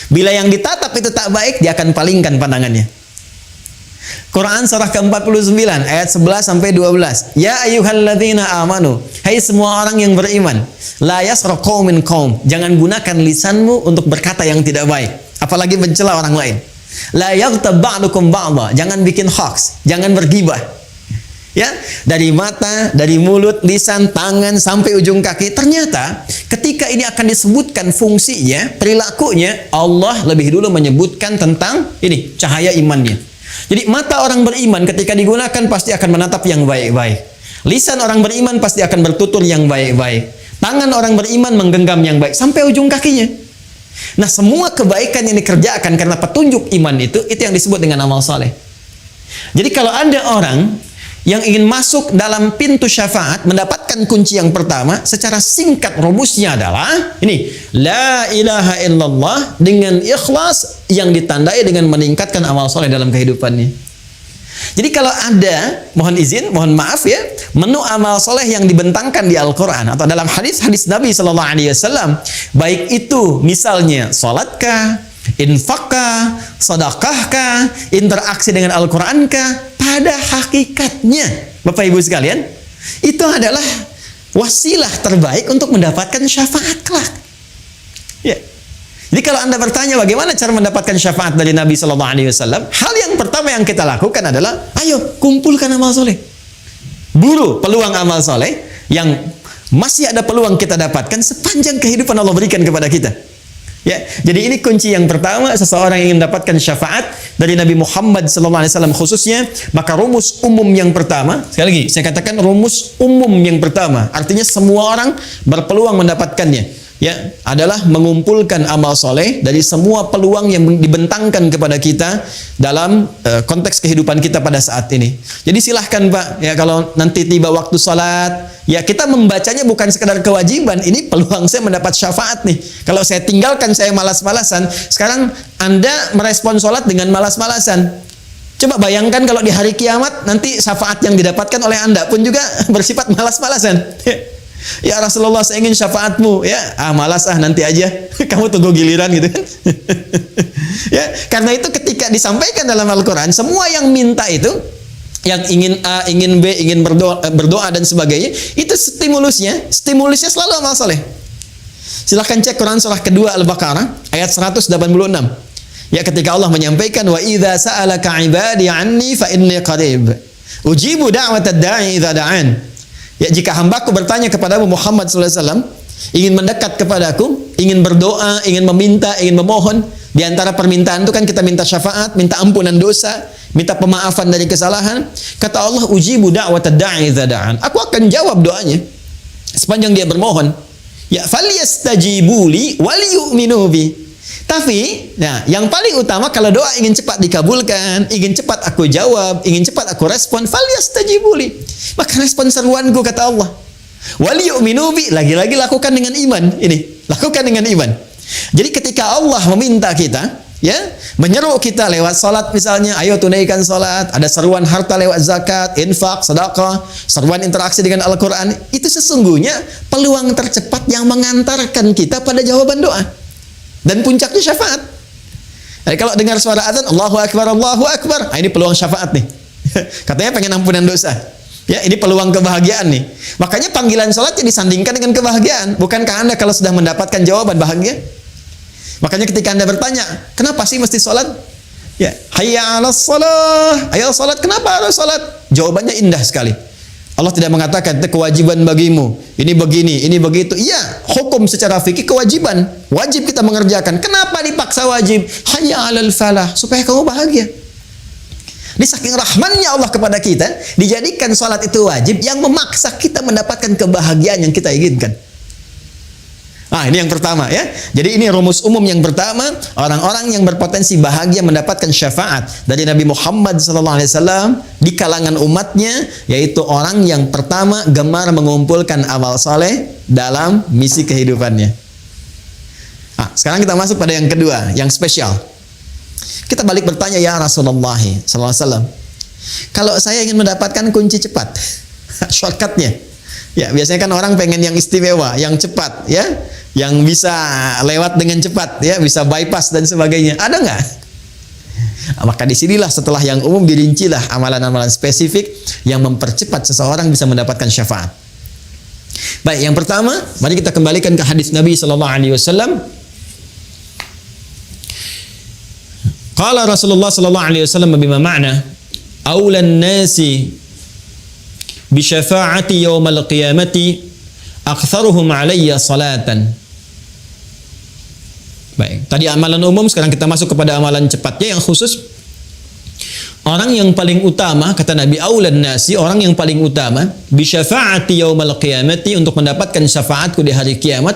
Bila yang ditatap itu tak baik, dia akan palingkan pandangannya. Quran surah ke-49 ayat 11 sampai 12. Ya ayyuhalladzina amanu, hai semua orang yang beriman, la yasra qaumin qaum, jangan gunakan lisanmu untuk berkata yang tidak baik, apalagi mencela orang lain. La yaghtab ba'dukum ba'dha, jangan bikin hoax, jangan bergibah. Ya, dari mata, dari mulut, lisan, tangan sampai ujung kaki. Ternyata ketika ini akan disebutkan fungsinya, perilakunya, Allah lebih dulu menyebutkan tentang ini, cahaya imannya. Jadi mata orang beriman ketika digunakan pasti akan menatap yang baik-baik. Lisan orang beriman pasti akan bertutur yang baik-baik. Tangan orang beriman menggenggam yang baik sampai ujung kakinya. Nah, semua kebaikan yang dikerjakan karena petunjuk iman itu yang disebut dengan amal saleh. Jadi kalau ada orang yang ingin masuk dalam pintu syafaat, mendapatkan kunci yang pertama, secara singkat rumusnya adalah ini, la ilaha illallah dengan ikhlas yang ditandai dengan meningkatkan amal soleh dalam kehidupannya. Jadi kalau ada, mohon maaf ya, menu amal soleh yang dibentangkan di Al-Quran atau dalam hadis-hadis Nabi Sallallahu Alaihi Wasallam, baik itu misalnya salatkah, infakkah, sedekahkah, interaksi dengan Al-Qurankah, pada hakikatnya Bapak Ibu sekalian, itu adalah wasilah terbaik untuk mendapatkan syafaat kelak. Ya. Jadi kalau Anda bertanya bagaimana cara mendapatkan syafaat dari Nabi Sallallahu Alaihi Wasallam, hal yang pertama yang kita lakukan adalah, ayo kumpulkan amal soleh, buru peluang amal soleh yang masih ada peluang kita dapatkan sepanjang kehidupan Allah berikan kepada kita. Ya, jadi ini kunci yang pertama seseorang yang ingin mendapatkan syafaat dari Nabi Muhammad SAW khususnya, maka rumus umum yang pertama, sekali lagi saya katakan rumus umum yang pertama, artinya semua orang berpeluang mendapatkannya, ya, adalah mengumpulkan amal soleh dari semua peluang yang dibentangkan kepada kita dalam konteks kehidupan kita pada saat ini. Jadi silahkan Pak, ya, kalau nanti tiba waktu sholat, ya kita membacanya bukan sekedar kewajiban, ini peluang saya mendapat syafaat nih. Kalau saya tinggalkan, saya malas-malasan, sekarang Anda merespon sholat dengan malas-malasan. Coba bayangkan kalau di hari kiamat, nanti syafaat yang didapatkan oleh Anda pun juga bersifat malas-malasan. Ya Rasulullah, saya ingin syafaatmu, ya malas nanti aja, kamu tunggu giliran gitu kan. Ya, karena itu ketika disampaikan dalam Al-Quran, semua yang minta itu, yang ingin A, ingin B, ingin berdoa dan sebagainya, itu stimulusnya selalu amal soleh. Silahkan cek Quran surah kedua Al-Baqarah ayat 186. Ya, ketika Allah menyampaikan, wa idza sa'alaka ibadi anni fa inni qarib ujibu da'watad da'i idza da'an. Ya, jika hambaku bertanya kepadamu Muhammad SAW, ingin mendekat kepadaku, ingin berdoa, ingin meminta, ingin memohon, di antara permintaan itu kan kita minta syafaat, minta ampunan dosa, minta pemaafan dari kesalahan. Kata Allah, ujibu da'watad da'i idza da'an. Aku akan jawab doanya sepanjang dia bermohon. Ya, falyastajibu li wal yu'minu bi. Tapi, nah, yang paling utama kalau doa ingin cepat dikabulkan, ingin cepat aku jawab, ingin cepat aku respon, falyastajibu li. Maka respon seruanku, kata Allah. Wal yu'minu bi, lagi-lagi lakukan dengan iman. Ini, lakukan dengan iman. Jadi ketika Allah meminta kita, ya, menyeru kita lewat salat misalnya, ayo tunaikan salat, ada seruan harta lewat zakat, infak, sedekah, seruan interaksi dengan Al-Qur'an, itu sesungguhnya peluang tercepat yang mengantarkan kita pada jawaban doa. Dan puncaknya syafaat. Jadi kalau dengar suara azan, Allahu Akbar, Allahu Akbar, ini peluang syafaat nih. Katanya pengen ampunan dosa. Ya, ini peluang kebahagiaan nih. Makanya panggilan sholatnya disandingkan dengan kebahagiaan. Bukankah Anda kalau sudah mendapatkan jawaban bahagia? Makanya ketika Anda bertanya, kenapa sih mesti sholat? Ya, hayya 'alas shalah. Ayo sholat, kenapa harus sholat? Jawabannya indah sekali. Allah tidak mengatakan itu kewajiban bagimu, ini begini, ini begitu. Iya, hukum secara fikih kewajiban, wajib kita mengerjakan. Kenapa dipaksa wajib? Hayya 'alal falah, supaya kamu bahagia. Ini saking rahmannya Allah kepada kita, dijadikan sholat itu wajib yang memaksa kita mendapatkan kebahagiaan yang kita inginkan. Nah, ini yang pertama ya. Jadi ini rumus umum yang pertama, orang-orang yang berpotensi bahagia mendapatkan syafaat dari Nabi Muhammad SAW di kalangan umatnya, yaitu orang yang pertama gemar mengumpulkan amal soleh dalam misi kehidupannya. Nah, sekarang kita masuk pada yang kedua, yang spesial. Kita balik bertanya, ya Rasulullah SAW, kalau saya ingin mendapatkan kunci cepat, shortcutnya, ya biasanya kan orang pengen yang istimewa, yang cepat, ya, yang bisa lewat dengan cepat, ya, bisa bypass dan sebagainya. Ada nggak? Maka disinilah setelah yang umum dirincilah amalan-amalan spesifik yang mempercepat seseorang bisa mendapatkan syafaat. Baik, yang pertama, mari kita kembalikan ke hadis Nabi Sallallahu Alaihi Wasallam. Qala Rasulullah Sallallahu Alaihi Wasallam bima ma'na aulan nasi bi syafaati yaumal qiyamati aktsaruhum alayya salatan. Baik, tadi amalan umum, sekarang kita masuk kepada amalan cepatnya yang khusus. Orang yang paling utama, kata Nabi, aulan nasi, orang yang paling utama bi syafaati yaumal qiyamati, untuk mendapatkan syafaatku di hari kiamat,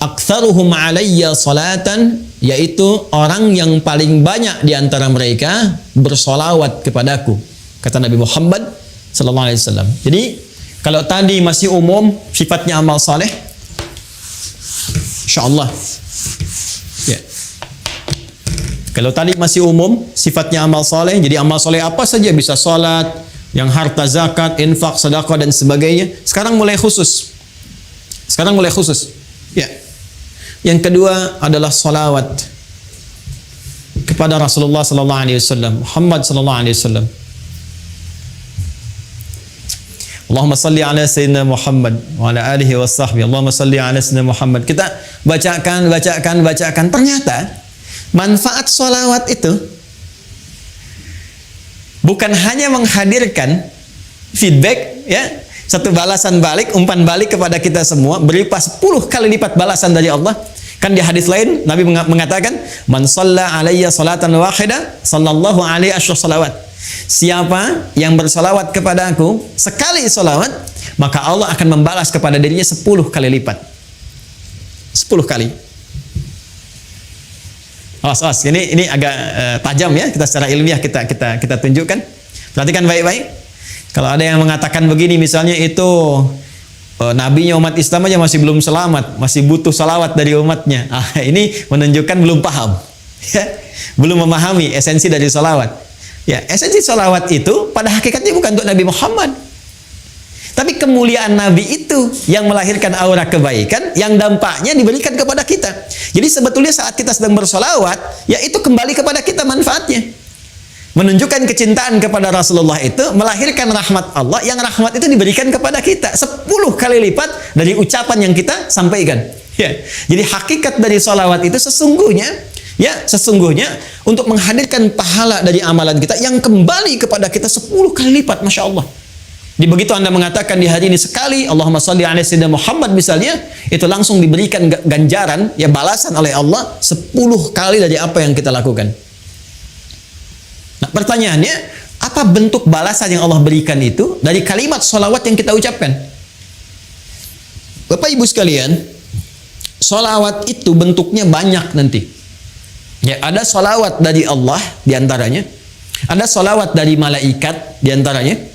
aktsaruhum alayya salatan, yaitu orang yang paling banyak di antara mereka bersolawat kepadaku, kata Nabi Muhammad sallallahu alaihi wasallam. Jadi kalau tadi masih umum sifatnya amal saleh, insyaallah ya, Kalau tadi masih umum, sifatnya amal soleh, jadi amal soleh apa saja bisa salat, yang harta zakat, infak, sedekah dan sebagainya. Sekarang mulai khusus. Ya. Yang kedua adalah salawat kepada Rasulullah sallallahu alaihi wasallam, Muhammad sallallahu alaihi wasallam. Allahumma salli ala sayyidina Muhammad wa ala alihi wa sahbihi. Allahumma salli ala sayyidina Muhammad. Kita bacakan. Ternyata manfaat salawat itu bukan hanya menghadirkan feedback, ya, satu balasan balik, umpan balik kepada kita semua, berupa 10 kali lipat balasan dari Allah. Kan di hadis lain Nabi mengatakan, "Man shalla alayya salatan wahida, sallallahu alaihi asyra salawat." Siapa yang bersalawat kepada aku sekali salawat, maka Allah akan membalas kepada dirinya 10 kali lipat. 10 kali. Awas, ini agak tajam ya, kita secara ilmiah kita tunjukkan. Perhatikan baik-baik. Kalau ada yang mengatakan begini, misalnya itu nabinya umat Islam aja masih belum selamat, masih butuh salawat dari umatnya. Ini menunjukkan belum paham, ya, belum memahami esensi dari salawat. Ya, esensi salawat itu pada hakikatnya bukan untuk Nabi Muhammad, tapi kemuliaan Nabi itu yang melahirkan aura kebaikan yang dampaknya diberikan kepada kita. Jadi sebetulnya saat kita sedang bersolawat, ya itu kembali kepada kita manfaatnya. Menunjukkan kecintaan kepada Rasulullah itu melahirkan rahmat Allah, yang rahmat itu diberikan kepada kita 10 kali lipat dari ucapan yang kita sampaikan. Ya. Jadi hakikat dari solawat itu sesungguhnya untuk menghadirkan pahala dari amalan kita yang kembali kepada kita 10 kali lipat, Masya Allah. Di begitu Anda mengatakan di hari ini sekali Allahumma shalli ala sayyidina Muhammad misalnya, itu langsung diberikan ganjaran, ya, balasan oleh Allah 10 kali dari apa yang kita lakukan. Nah, pertanyaannya, apa bentuk balasan yang Allah berikan itu dari kalimat sholawat yang kita ucapkan? Bapak Ibu sekalian, sholawat itu bentuknya banyak nanti. Ya, ada sholawat dari Allah diantaranya, ada sholawat dari malaikat diantaranya.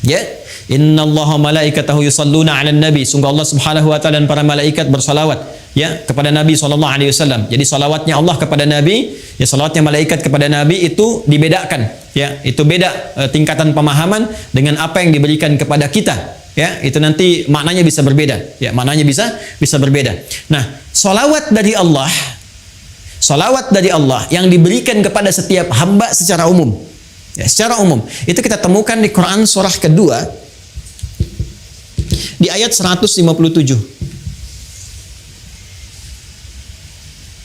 Ya, innallaha malaikatahu yusalluna 'alan nabi. Sungguh Allah Subhanahu wa taala dan para malaikat bersalawat, ya, kepada Nabi sallallahu alaihi wasallam. Jadi salawatnya Allah kepada Nabi, ya, salawatnya malaikat kepada Nabi itu dibedakan, ya. Itu beda tingkatan pemahaman dengan apa yang diberikan kepada kita, ya. Itu nanti maknanya bisa berbeda, ya, maknanya bisa berbeda. Nah, salawat dari Allah yang diberikan kepada setiap hamba secara umum. Ya, secara umum. Itu kita temukan di Quran surah kedua di ayat 157.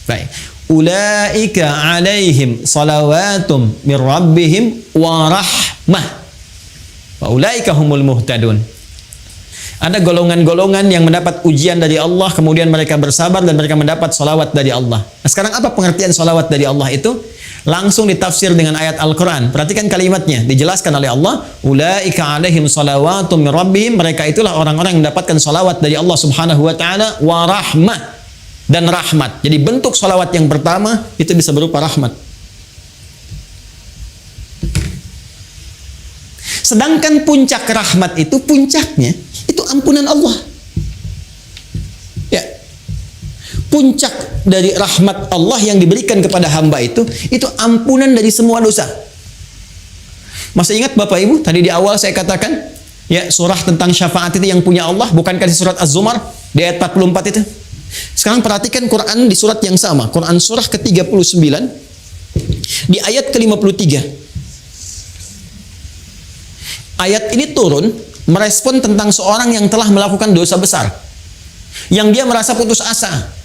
Baik. Ulaika alaihim salawatum mir rabbihim wa rahmah. Wa ulaika humul muhtadun. Ada golongan-golongan yang mendapat ujian dari Allah, kemudian mereka bersabar dan mereka mendapat salawat dari Allah. Nah, sekarang apa pengertian salawat dari Allah itu? Langsung ditafsir dengan ayat Al-Quran. Perhatikan kalimatnya, dijelaskan oleh Allah, ulaika alaihim salawatum min rabbihim, mereka itulah orang-orang yang mendapatkan salawat dari Allah Subhanahu wa taala, wa rahmah, dan rahmat. Jadi bentuk salawat yang pertama itu bisa berupa rahmat. Sedangkan puncak rahmat itu, puncaknya itu ampunan Allah. Ya. Puncak dari rahmat Allah yang diberikan kepada hamba itu ampunan dari semua dosa. Masih ingat Bapak Ibu, tadi di awal saya katakan, ya, surah tentang syafaat itu yang punya Allah, bukankah di surat Az-Zumar di ayat 44 itu? Sekarang perhatikan Quran di surat yang sama, Quran surah ke-39 di ayat ke-53. Ayat ini turun merespon tentang seorang yang telah melakukan dosa besar, yang dia merasa putus asa.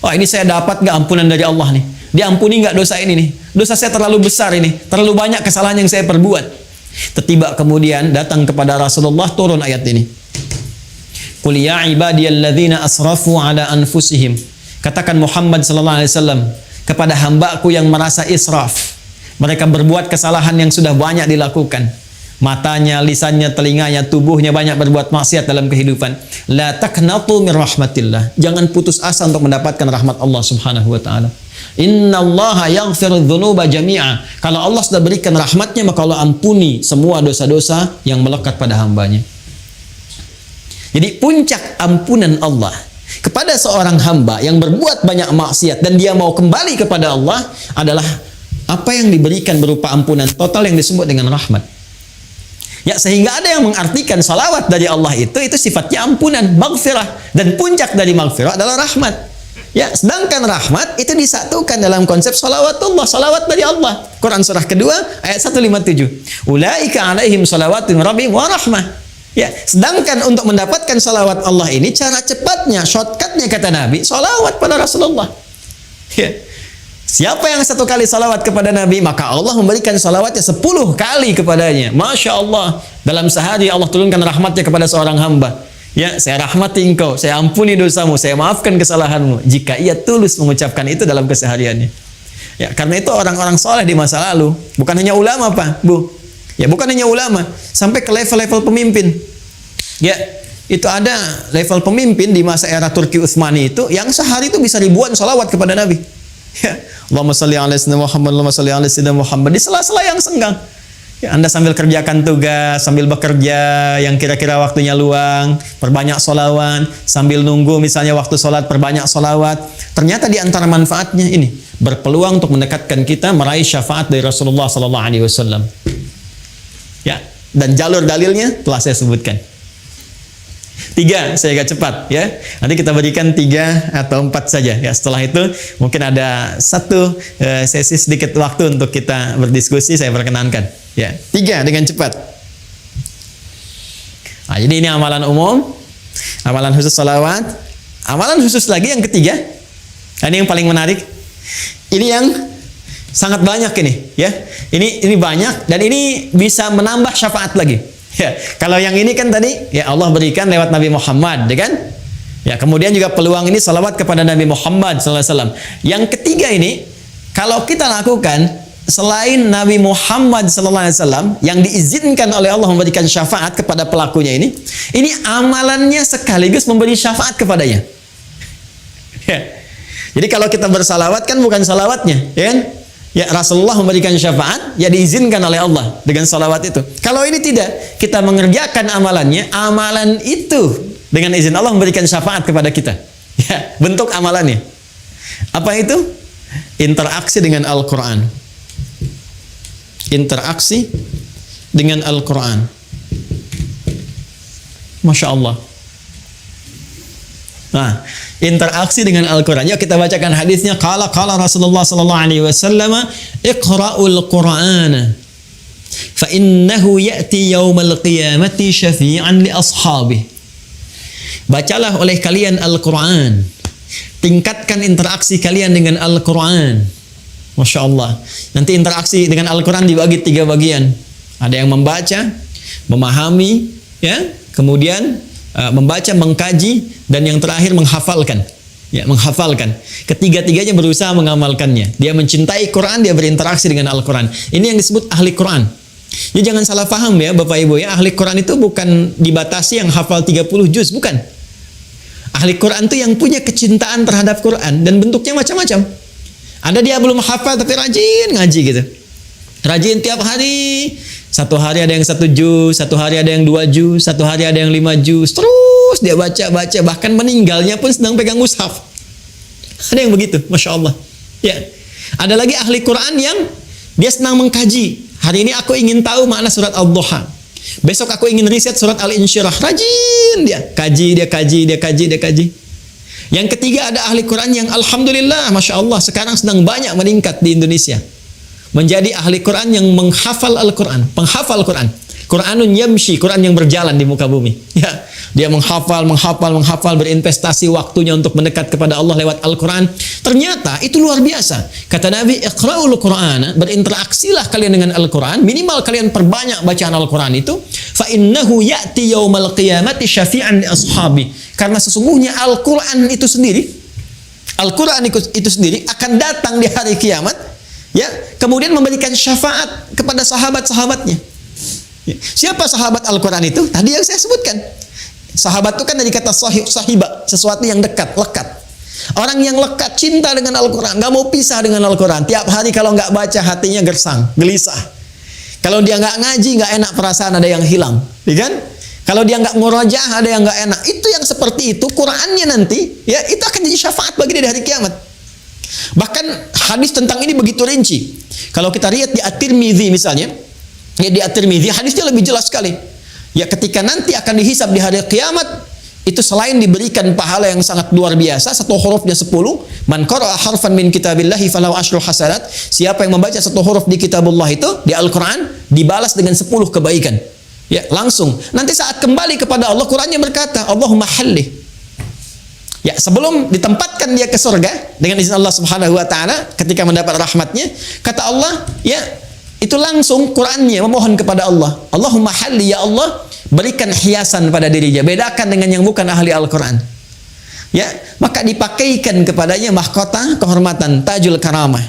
Oh, ini saya dapat nggak ampunan dari Allah nih? Diampuni nggak dosa ini nih? Dosa saya terlalu besar ini, terlalu banyak kesalahan yang saya perbuat. Tiba kemudian datang kepada Rasulullah turun ayat ini. Qul ya ibadiyalladzina asrafu ala anfusihim. Katakan Muhammad sallallahu alaihi wasallam kepada hamba-Ku yang merasa israf. Mereka berbuat kesalahan yang sudah banyak dilakukan. Matanya, lisannya, telinganya, tubuhnya banyak berbuat maksiat dalam kehidupan. La taqnatu min rahmatillah. Jangan putus asa untuk mendapatkan rahmat Allah Subhanahu wa taala. Innallaha yaghfiru dzunuba jami'a. Kalau Allah sudah berikan rahmatnya, maka Allah ampuni semua dosa-dosa yang melekat pada hambanya. Jadi puncak ampunan Allah kepada seorang hamba yang berbuat banyak maksiat dan dia mau kembali kepada Allah adalah apa yang diberikan berupa ampunan total yang disebut dengan rahmat. Ya, sehingga ada yang mengartikan salawat dari Allah itu sifatnya ampunan, maghfirah, dan puncak dari maghfirah adalah rahmat. Ya, sedangkan rahmat itu disatukan dalam konsep salawatullah, salawat dari Allah. Quran surah kedua ayat 157. Ulaika alaihim salawatun rabbihim wa rahmah. Ya, sedangkan untuk mendapatkan salawat Allah ini cara cepatnya, shortcutnya kata Nabi, salawat pada Rasulullah. Ya. Siapa yang satu kali salawat kepada Nabi, maka Allah memberikan salawatnya 10 kali kepadanya. Masya Allah. Dalam sehari Allah turunkan rahmatnya kepada seorang hamba. Ya, saya rahmati engkau, saya ampuni dosamu, saya maafkan kesalahanmu. Jika ia tulus mengucapkan itu dalam kesehariannya. Ya, karena itu orang-orang soleh di masa lalu, bukan hanya ulama Pak, Bu. Ya, bukan hanya ulama, sampai ke level-level pemimpin. Ya, itu ada level pemimpin di masa era Turki Utsmani itu yang sehari itu bisa ribuan salawat kepada Nabi. Ya, Allahumma shalli ala sayyidina Muhammad, Allahumma shalli ala sayyidina Muhammad di sela-sela yang senggang. Ya, Anda sambil kerjakan tugas, sambil bekerja yang kira-kira waktunya luang, perbanyak sholawat, sambil nunggu misalnya waktu sholat, perbanyak sholawat. Ternyata di antara manfaatnya ini berpeluang untuk mendekatkan kita meraih syafaat dari Rasulullah sallallahu alaihi wasallam. Ya, dan jalur dalilnya telah saya sebutkan. 3, saya agak cepat ya. Nanti kita berikan 3 atau 4 saja ya. Setelah itu mungkin ada satu sesi sedikit waktu untuk kita berdiskusi, saya perkenankan ya. 3 dengan cepat. Nah, jadi ini amalan umum, amalan khusus salawat, amalan khusus lagi yang ketiga. Ini yang paling menarik. Ini yang sangat banyak ini ya. Ini banyak dan ini bisa menambah syafaat lagi. Ya, kalau yang ini kan tadi ya Allah berikan lewat Nabi Muhammad, ya kan? Ya, kemudian juga peluang ini salawat kepada Nabi Muhammad SAW. Yang ketiga ini kalau kita lakukan selain Nabi Muhammad SAW yang diizinkan oleh Allah memberikan syafaat kepada pelakunya ini amalannya sekaligus memberi syafaat kepadanya. Ya. Jadi kalau kita bersalawat kan bukan salawatnya, ya kan? Ya, Rasulullah memberikan syafaat, ya diizinkan oleh Allah dengan salawat itu. Kalau ini tidak, kita mengerjakan amalannya, amalan itu dengan izin Allah memberikan syafaat kepada kita. Ya, bentuk amalannya. Apa itu? Interaksi dengan Al-Quran. Interaksi dengan Al-Quran. Masya Allah. Nah, interaksi dengan Al-Quran. Yuk kita bacakan hadisnya. Qala Rasulullah sallallahu alaihi wasallam, "Iqra'ul Qur'ana fa innahu ya'ti yaumal qiyamati syafi'an li ashabihi." Bacalah oleh kalian Al-Quran. Tingkatkan interaksi kalian dengan Al-Quran. Masya Allah. Nanti interaksi dengan Al-Quran dibagi 3 bagian. Ada yang membaca, memahami, ya, kemudian membaca, mengkaji, dan yang terakhir menghafalkan. Ya, menghafalkan. Ketiga-tiganya berusaha mengamalkannya. Dia mencintai Quran, dia berinteraksi dengan Al-Quran. Ini yang disebut ahli Quran. Ya, jangan salah paham ya Bapak Ibu ya. Ahli Quran itu bukan dibatasi yang hafal 30 juz, bukan. Ahli Quran itu yang punya kecintaan terhadap Quran dan bentuknya macam-macam. Ada dia belum hafal tapi rajin ngaji gitu. Rajin tiap hari. Satu hari ada yang 1 juz, satu hari ada yang 2 juz, satu hari ada yang 5 juz. Terus dia baca, bahkan meninggalnya pun sedang pegang mushaf. Ada yang begitu, Masya Allah. Ya. Ada lagi ahli Quran yang dia senang mengkaji. Hari ini aku ingin tahu makna surat Al-Duha. Besok aku ingin riset surat Al-Insyirah. Rajin dia. Kaji. Yang ketiga ada ahli Quran yang Alhamdulillah, Masya Allah, sekarang sedang banyak meningkat di Indonesia. Menjadi ahli Quran yang menghafal Al-Quran, penghafal Quran. Quranun yamshi, Quran yang berjalan di muka bumi. Ya, dia menghafal, berinvestasi waktunya untuk mendekat kepada Allah lewat Al-Quran. Ternyata itu luar biasa. Kata Nabi, Iqra'ul Qur'ana, berinteraksilah kalian dengan Al-Quran, minimal kalian perbanyak bacaan Al-Quran itu. Fa innahu ya'ti yaumal qiyamati syafi'an li ashabi. Karena sesungguhnya Al-Quran itu sendiri, akan datang di hari kiamat. Ya, kemudian memberikan syafaat kepada sahabat-sahabatnya. Ya. Siapa sahabat Al-Quran itu? Tadi yang saya sebutkan. Sahabat itu kan dari kata sahiba, sesuatu yang dekat, lekat. Orang yang lekat, cinta dengan Al-Quran, gak mau pisah dengan Al-Quran. Tiap hari kalau gak baca hatinya gersang, gelisah. Kalau dia gak ngaji, gak enak perasaan, ada yang hilang. Ya kan? Kalau dia nggak murajaah, ada yang nggak enak. Itu yang seperti itu, Qur'annya nanti, ya itu akan jadi syafaat bagi dia di hari kiamat. Bahkan hadis tentang ini begitu rinci. Kalau kita lihat di At-Tirmidzi misalnya, ya di At-Tirmidzi hadisnya lebih jelas sekali. Ya ketika nanti akan dihisab di hari kiamat, itu selain diberikan pahala yang sangat luar biasa, satu hurufnya 10, man qara'a harfan min kitabillahi falahu asyru hasanat. Siapa yang membaca satu huruf di kitabullah itu, di Al-Qur'an, dibalas dengan 10 kebaikan. Ya, langsung. Nanti saat kembali kepada Allah, Qur'annya berkata, Allahumma halli. Ya, sebelum ditempatkan dia ke surga dengan izin Allah Subhanahu wa taala ketika mendapat rahmatnya, kata Allah, ya, itu langsung Qur'annya memohon kepada Allah, Allahumma halli, ya Allah, berikan hiasan pada dirinya, bedakan dengan yang bukan ahli Al-Qur'an. Ya, maka dipakaikan kepadanya mahkota kehormatan, tajul karamah.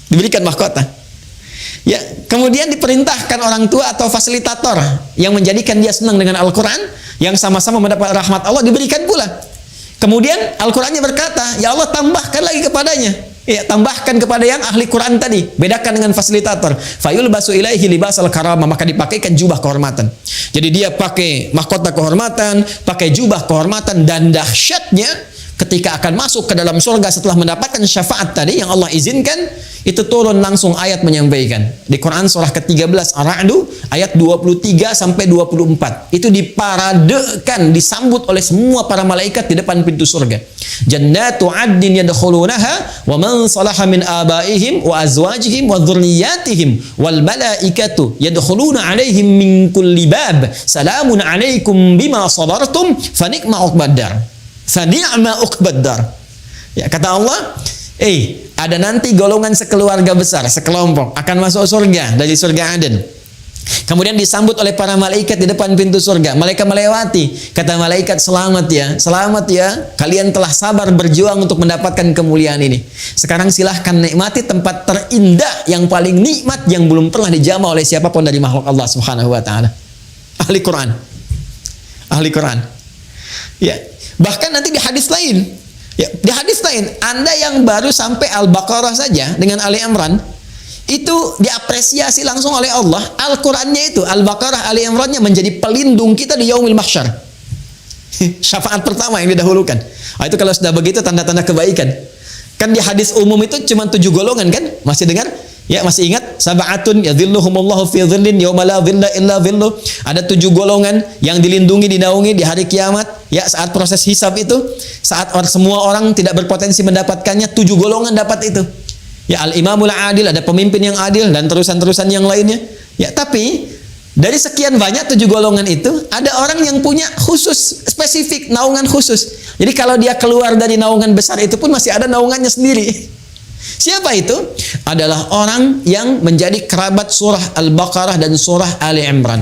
Diberikan mahkota. Ya, kemudian diperintahkan orang tua atau fasilitator yang menjadikan dia senang dengan Al-Quran, yang sama-sama mendapat rahmat Allah, diberikan pula. Kemudian Al-Qurannya berkata, ya Allah tambahkan lagi kepadanya. Ya, tambahkan kepada yang ahli Quran tadi, bedakan dengan fasilitator. Fayulbasu ilaihi libasal karamah, maka dipakaikan jubah kehormatan. Jadi dia pakai mahkota kehormatan, pakai jubah kehormatan, dan dahsyatnya ketika akan masuk ke dalam surga setelah mendapatkan syafaat tadi yang Allah izinkan, itu turun langsung ayat menyampaikan. Di Quran surah ke-13 Ar-Ra'd ayat 23 sampai 24. Itu diparadekan, disambut oleh semua para malaikat di depan pintu surga. Jannatu 'adnin yadkhulunaha wa man salaha min abaihim wa azwajihim wa dzurriyyatihim wal malaikatu yadkhuluna 'alaihim min kulli bab. Salamun 'alaikum bima sabartum fa ni'ma 'uqbaddar. Sani'ma uqbaddar. Ya, kata Allah, ada nanti golongan sekeluarga besar, sekelompok akan masuk surga dari surga Aden. Kemudian disambut oleh para malaikat di depan pintu surga. Mereka melewati, kata malaikat, selamat ya, kalian telah sabar berjuang untuk mendapatkan kemuliaan ini. Sekarang silahkan nikmati tempat terindah yang paling nikmat yang belum pernah dijamah oleh siapapun dari makhluk Allah Subhanahu wa taala. Ahli Quran. Ahli Quran. Ya. Bahkan nanti di hadis lain, ya, di hadis lain, Anda yang baru sampai Al-Baqarah saja dengan Ali Imran, itu diapresiasi langsung oleh Allah. Al-Qur'annya itu, Al-Baqarah, Ali Imrannya menjadi pelindung kita di yaumil mahsyar. Syafaat pertama yang didahulukan. Itu kalau sudah begitu tanda-tanda kebaikan. Kan di hadis umum itu cuma 7 golongan kan? Masih dengar? Ya, masih ingat? Sab'atun yadhilluhumullahu fi dhillin yauma la dhilla illa dhilluh. Ada 7 golongan yang dilindungi, dinaungi di hari kiamat. Ya, saat proses hisab itu, saat semua orang tidak berpotensi mendapatkannya, 7 golongan dapat itu. Ya, al-imamul adil, ada pemimpin yang adil, dan terusan-terusan yang lainnya. Ya, tapi dari sekian banyak 7 golongan itu, ada orang yang punya khusus, spesifik, naungan khusus. Jadi kalau dia keluar dari naungan besar itu pun masih ada naungannya sendiri. Siapa itu? Adalah orang yang menjadi kerabat surah Al-Baqarah dan surah Ali Imran.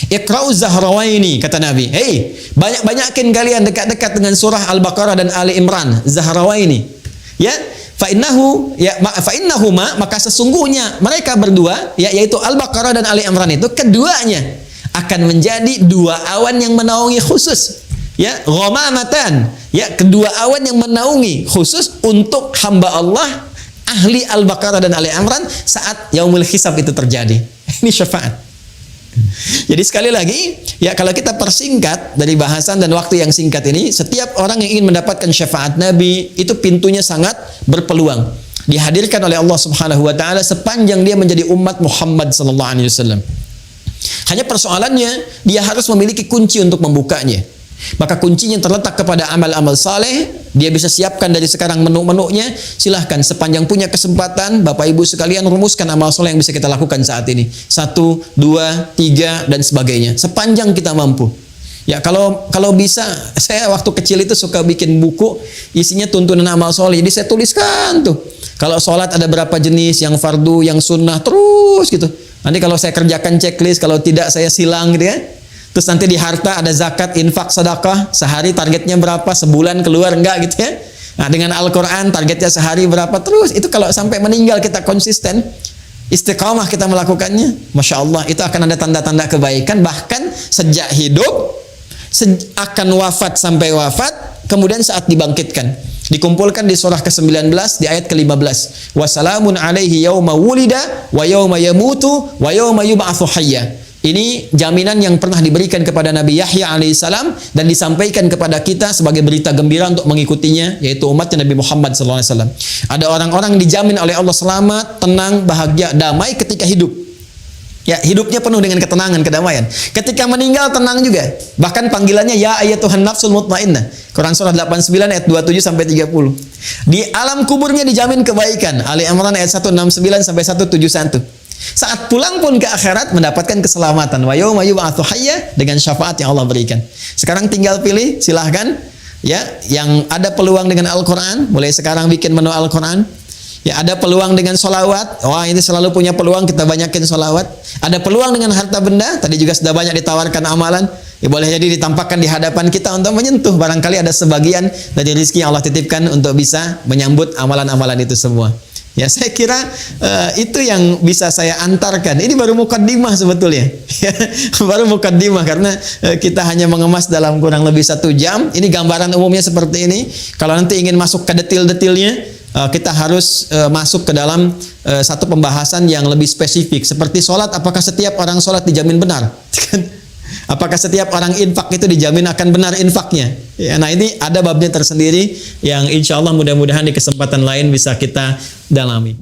Iqra'u Zahrawaini, kata Nabi. Banyak-banyakin kalian dekat-dekat dengan surah Al-Baqarah dan Ali Imran, Zahrawaini. Ya, fa'innahuma, maka sesungguhnya mereka berdua, ya, yaitu Al-Baqarah dan Ali Imran itu, keduanya akan menjadi 2 awan yang menaungi khusus. Ya, ghamamatan, ya, kedua awan yang menaungi khusus untuk hamba Allah ahli Al-Baqarah dan Ali Imran saat yaumul hisab itu terjadi. Ini syafaat. Jadi sekali lagi, ya, kalau kita persingkat dari bahasan dan waktu yang singkat ini, setiap orang yang ingin mendapatkan syafaat Nabi itu pintunya sangat berpeluang dihadirkan oleh Allah Subhanahu wa taala sepanjang dia menjadi umat Muhammad sallallahu alaihi wasallam. Hanya persoalannya, dia harus memiliki kunci untuk membukanya. Maka kuncinya terletak kepada amal-amal saleh. Dia bisa siapkan dari sekarang menu-menunya. Silahkan sepanjang punya kesempatan, Bapak Ibu sekalian, rumuskan amal saleh yang bisa kita lakukan saat ini. 1, 2, 3 dan sebagainya. Sepanjang kita mampu. Ya, kalau bisa, saya waktu kecil itu suka bikin buku isinya tuntunan amal saleh. Jadi saya tuliskan tuh. Kalau sholat ada berapa jenis, yang fardu, yang sunnah, terus gitu. Nanti kalau saya kerjakan checklist, kalau tidak saya silang gitu ya. Terus nanti di harta ada zakat, infak, sedekah, sehari targetnya berapa, sebulan keluar enggak gitu ya. Nah, dengan Al-Quran targetnya sehari berapa, terus itu kalau sampai meninggal kita konsisten, istiqamah kita melakukannya, Masya Allah, itu akan ada tanda-tanda kebaikan. Bahkan sejak hidup, akan wafat sampai wafat, kemudian saat dibangkitkan. Dikumpulkan di surah ke-19 di ayat ke-15. Wassalamun alaihi yauma wulida wa yauma yamutu wa yauma yub'atsu hayya. Ini jaminan yang pernah diberikan kepada Nabi Yahya alaihissalam dan disampaikan kepada kita sebagai berita gembira untuk mengikutinya, yaitu umatnya Nabi Muhammad SAW. Ada orang-orang yang dijamin oleh Allah selamat, tenang, bahagia, damai ketika hidup. Ya, hidupnya penuh dengan ketenangan, kedamaian. Ketika meninggal tenang juga. Bahkan panggilannya ya ayyatuhan nafsul mutmainnah. Quran surah 89 ayat 27 sampai 30. Di alam kuburnya dijamin kebaikan. Ali Imran ayat 169 sampai 171. Saat pulang pun ke akhirat mendapatkan keselamatan. Wa yauma yub'atsu hayya, dengan syafaat yang Allah berikan. Sekarang tinggal pilih, silahkan. Ya, yang ada peluang dengan Al-Quran, mulai sekarang bikin menu Al-Quran. Ya, ada peluang dengan solawat. Wah, ini selalu punya peluang, kita banyakin solawat. Ada peluang dengan harta benda. Tadi juga sudah banyak ditawarkan amalan. Ya, boleh jadi ditampakkan di hadapan kita untuk menyentuh. Barangkali ada sebagian dari rezeki yang Allah titipkan untuk bisa menyambut amalan-amalan itu semua. Ya, saya kira itu yang bisa saya antarkan. Ini baru mukaddimah sebetulnya. Baru mukaddimah karena kita hanya mengemas dalam kurang lebih 1 jam. Ini gambaran umumnya seperti ini. Kalau nanti ingin masuk ke detail-detailnya, kita harus masuk ke dalam satu pembahasan yang lebih spesifik. Seperti sholat, apakah setiap orang sholat dijamin benar? Apakah setiap orang infak itu dijamin akan benar infaknya? Ya, nah ini ada babnya tersendiri yang insya Allah mudah-mudahan di kesempatan lain bisa kita dalami.